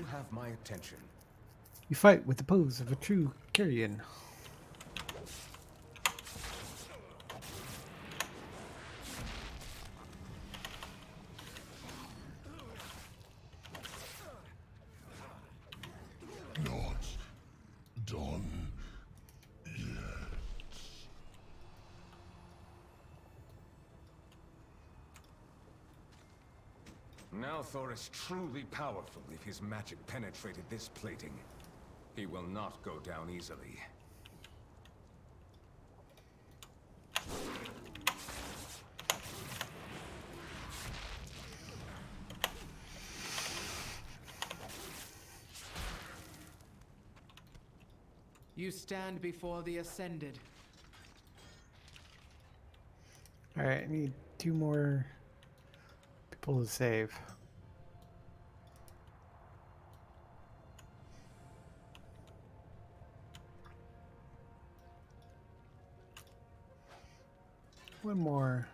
You have my attention. You fight with the pose of a true Kyrian. Not done yet. Now Thor is truly powerful if his magic penetrated this plating. He will not go down easily. You stand before the Ascended. Alright, I need 2 more people to save. One more.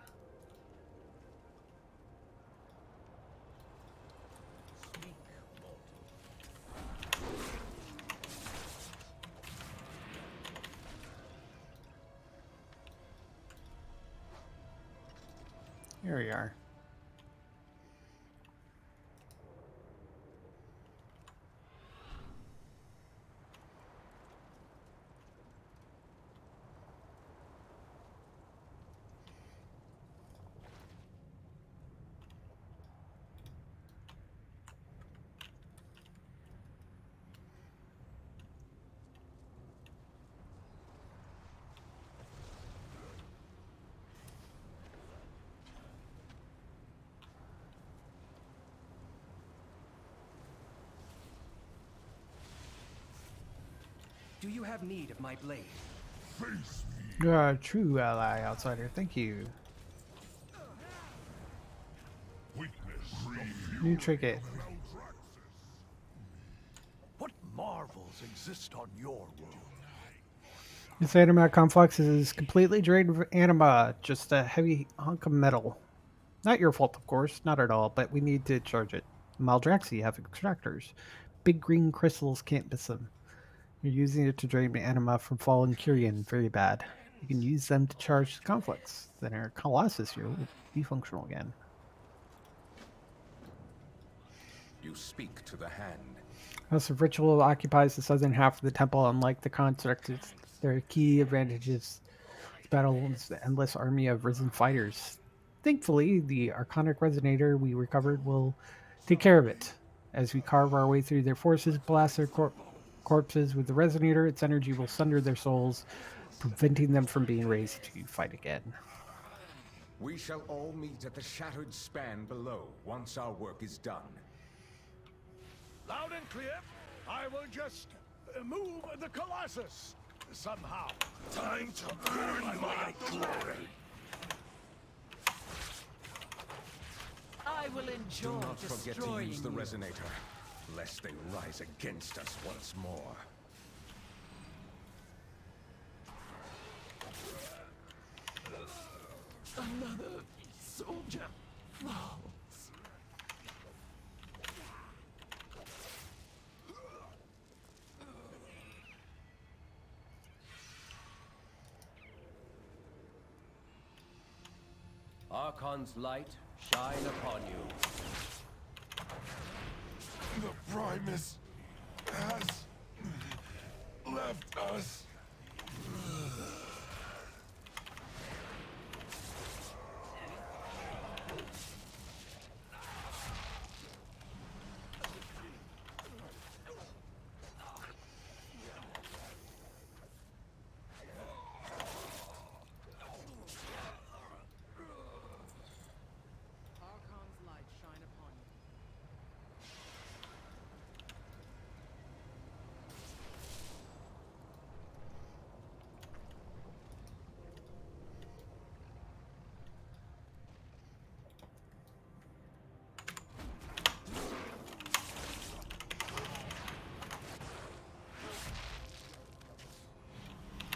Here we are. Do you have need of my blade? Face You are a true ally, outsider. Thank you. New trinket. What marvels exist on your world? This anima complex is completely drained of anima, just a heavy hunk of metal. Not your fault, of course, not at all, but we need to charge it. Maldraxi have extractors. Big green crystals can't miss them. You're using it to drain anima from fallen Kyrian. Very bad. You can use them to charge the conflicts. Then our Colossus here will be functional again. You speak to the hand. House of Ritual occupies the southern half of the temple. Unlike the constructors, their key advantages to battle is the endless army of risen fighters. Thankfully, the Arconic Resonator we recovered will take care of it. As we carve our way through their forces, blast their corpses with the Resonator, its energy will sunder their souls, preventing them from being raised to fight again. We shall all meet at the shattered span below once our work is done. Loud and clear. I will just move the Colossus somehow. Time to earn my glory. I will enjoy Do not forget to destroying use the you. Resonator, lest they rise against us once more. Another soldier falls. Archon's light shine upon you. The Primus has left us. Archon's light shine upon you.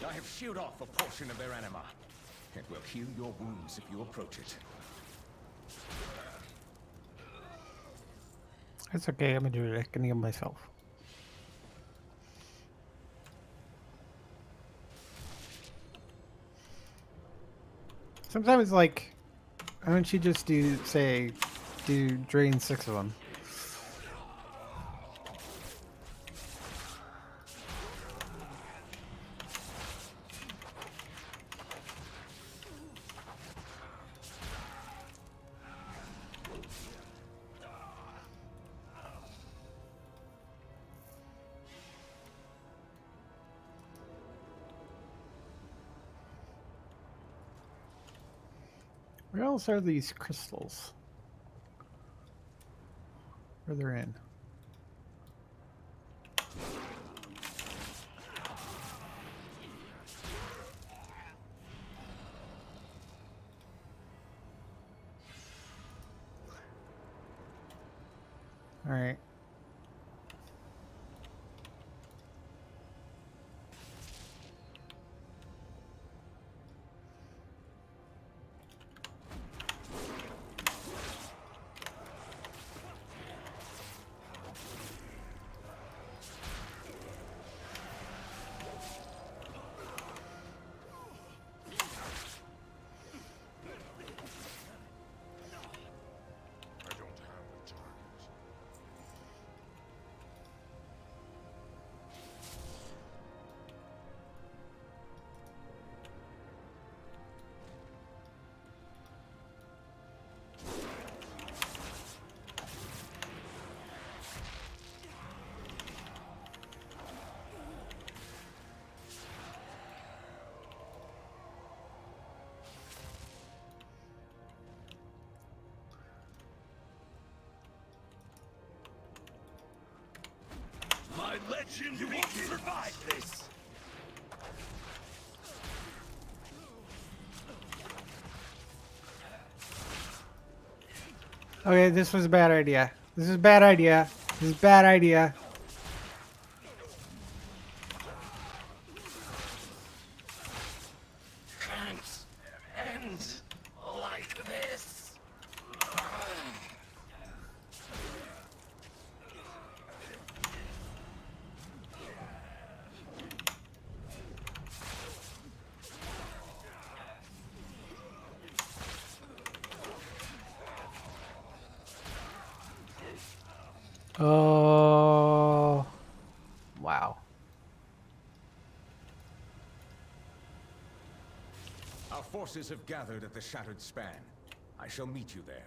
I have sheared off a portion of their anima. It will heal your wounds if you approach it. That's okay. I'm a druid. I can heal myself. Sometimes, like, why don't you just do drain 6 of them? Where else are these crystals? Where they're in? All right. My legend you won't survive this! Okay, this was a bad idea. This is a bad idea. This is a bad idea. Can't end like this. Oh, wow. Our forces have gathered at the Shattered Span. I shall meet you there.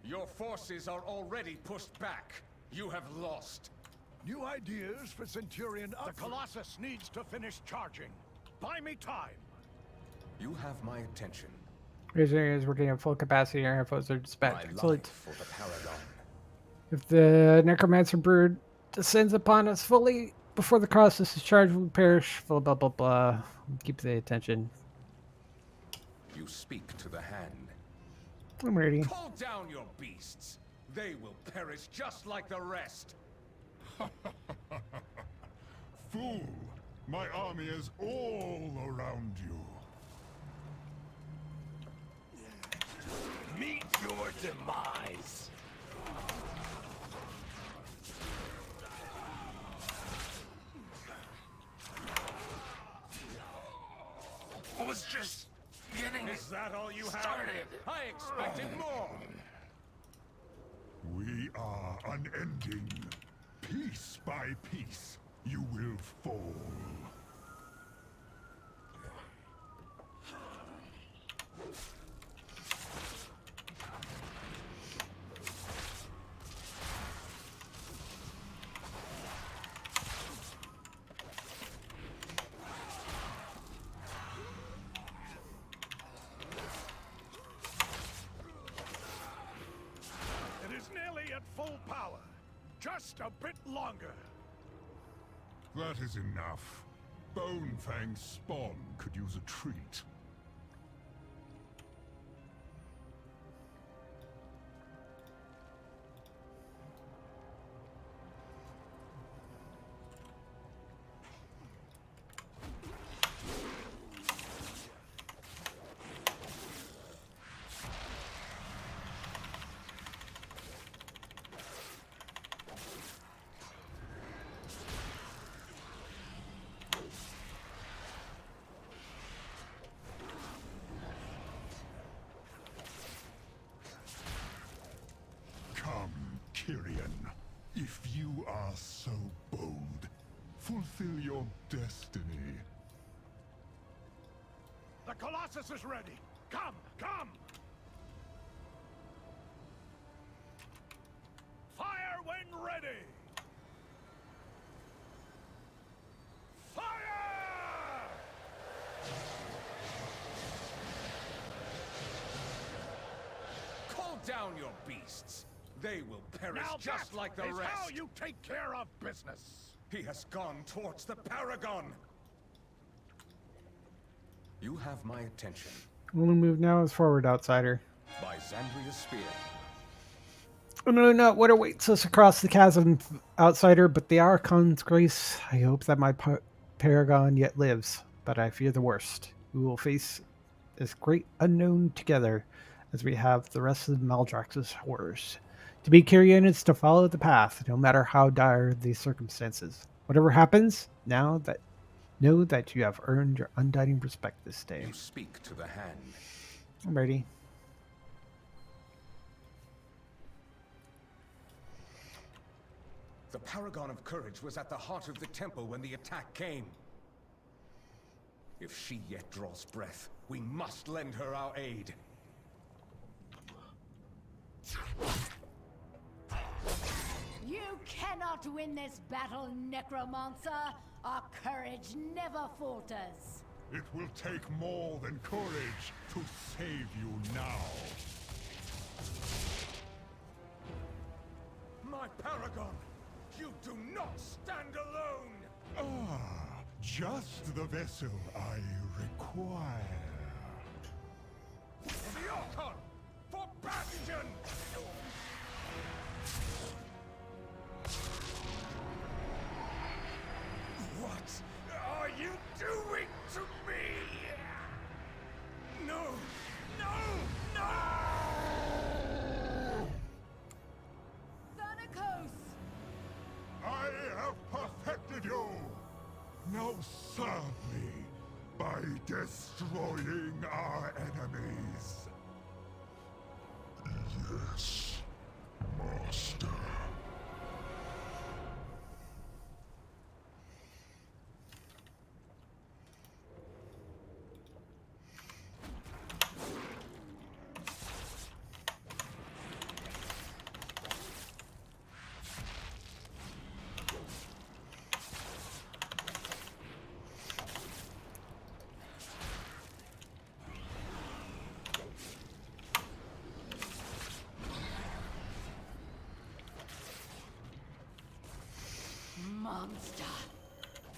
Your forces are already pushed back. You have lost. New ideas for Centurion up. The Colossus needs to finish charging. Buy me time. You have my attention. Raise areas working at full capacity. Our foes are dispatched. My Excellent. life for the Paragon. If the Necromancer brood descends upon us fully before the Colossus is charged, we perish. Blah blah blah blah. Keep the attention. You speak to the hand. I'm ready. Call down your beasts. They will perish just like the rest. Fool! My army is all around you. Meet your demise. I was just getting Is that all you started. have? I expected more. We are unending. Piece by piece, you will fall. It is nearly at full power. Just a bit longer. That is enough. Bonefang's spawn could use a treat. Kyrian, if you are so bold, fulfill your destiny. The Colossus is ready! Come, come! Fire when ready! Fire! Call down your beasts. They will perish Now just that like the is rest. how you take care of business! He has gone towards the Paragon. You have my attention. Only move now is forward, outsider. By Xandria's spear. I know not what awaits us across the chasm, outsider, but the Archon's grace. I hope that my Paragon yet lives, but I fear the worst. We will face this great unknown together, as we have the rest of Maldraxxus horrors. To be Kyrian is to follow the path, no matter how dire the circumstances. Whatever happens, know that you have earned your undying respect this day. You speak to the hand. I'm ready. The Paragon of Courage was at the heart of the temple when the attack came. If she yet draws breath, we must lend her our aid. You cannot win this battle, Necromancer. Our courage never falters. It will take more than courage to save you now. My Paragon! You do not stand alone! Ah, just the vessel I require. For the Archon! For Bastion! What are you doing to me? No! No! No! Thanatos! I have perfected you! Now serve me by destroying our enemies. Yes, Master. Monster!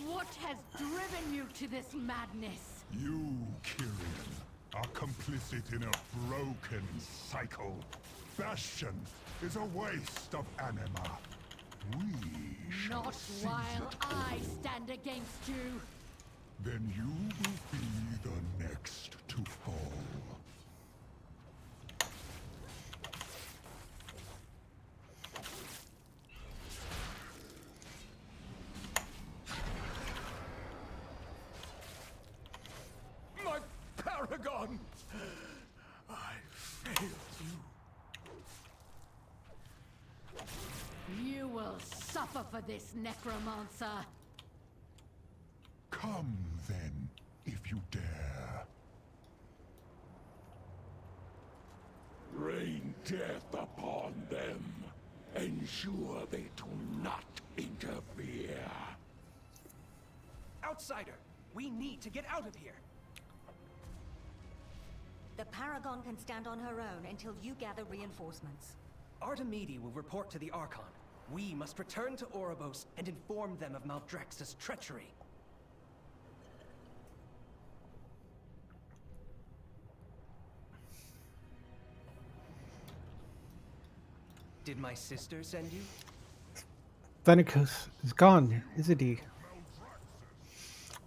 What has driven you to this madness? You, Kyrian, are complicit in a broken cycle. Bastion is a waste of anima. We shall Not seize while it I all. stand against you. Then you will be the next to fall. My Paragon! I failed you. You will suffer for this, Necromancer. Come then, if you dare. Rain death upon them. Ensure they do not interfere. Outsider, we need to get out of here. The Paragon can stand on her own until you gather reinforcements. Artemide will report to the Archon. We must return to Oribos and inform them of Maldraxxus' treachery. Did my sister send you? Thanatos is gone, isn't he?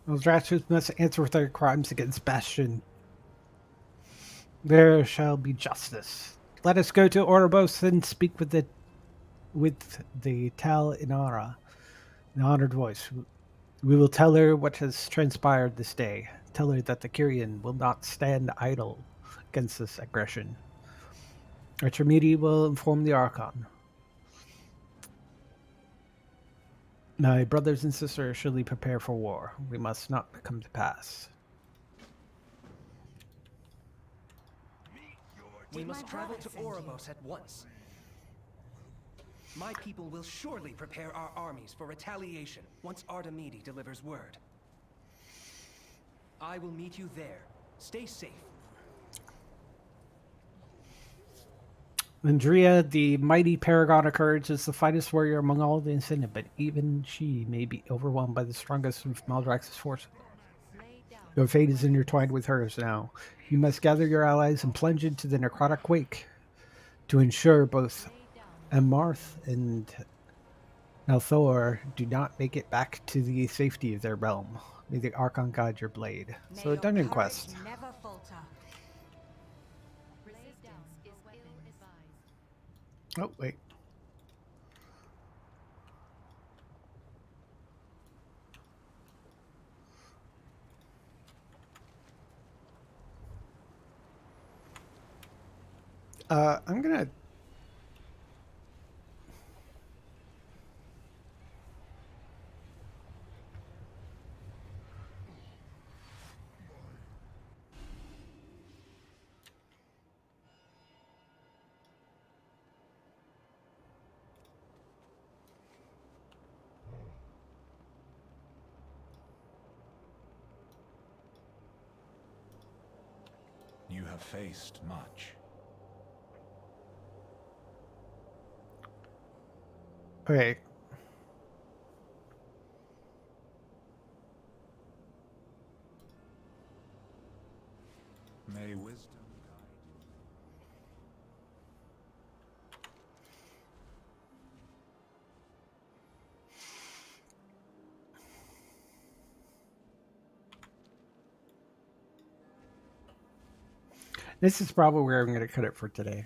Maldraxxus must answer for their crimes against Bastion. There shall be justice. Let us go to Oribos and speak with the Tal Inara, in an honored voice. We will tell her what has transpired this day. Tell her that the Kyrian will not stand idle against this aggression. Artemide will inform the Archon. My brothers and sisters surely prepare for war. We must not come to pass. We must travel to Oribos at once. My people will surely prepare our armies for retaliation once Artemide delivers word. I will meet you there. Stay safe. Andrea, the mighty paragon of courage, is the finest warrior among all the Ascendant, but even she may be overwhelmed by the strongest of Maldraxx's forces. Your fate is intertwined with hers now. You must gather your allies and plunge into the necrotic wake to ensure both Amarth and Nelthor do not make it back to the safety of their realm. May the Archon guide your blade. So a dungeon quest. Never falter. Oh, wait. I'm gonna... You have faced much. Okay. May wisdom guide This is probably where I'm going to cut it for today.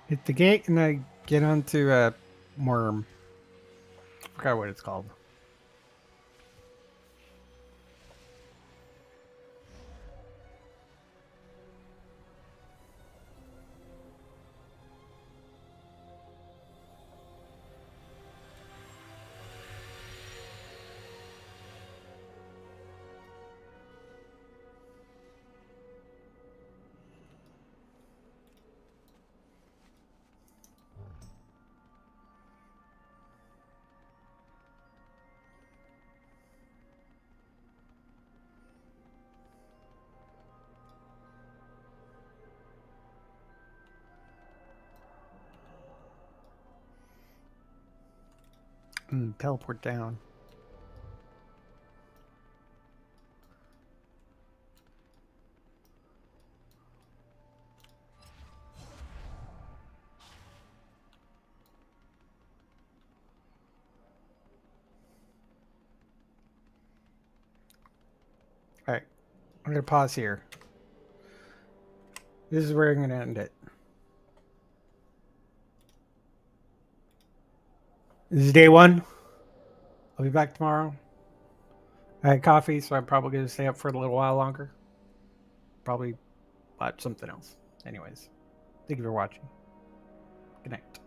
Hit the gate and I get onto a worm. I forgot what it's called. Teleport down. Alright. I'm going to pause here. This is where I'm going to end it. This is day one. I'll be back tomorrow. I had coffee, so I'm probably going to stay up for a little while longer. Probably watch something else. Anyways, thank you for watching. Good night.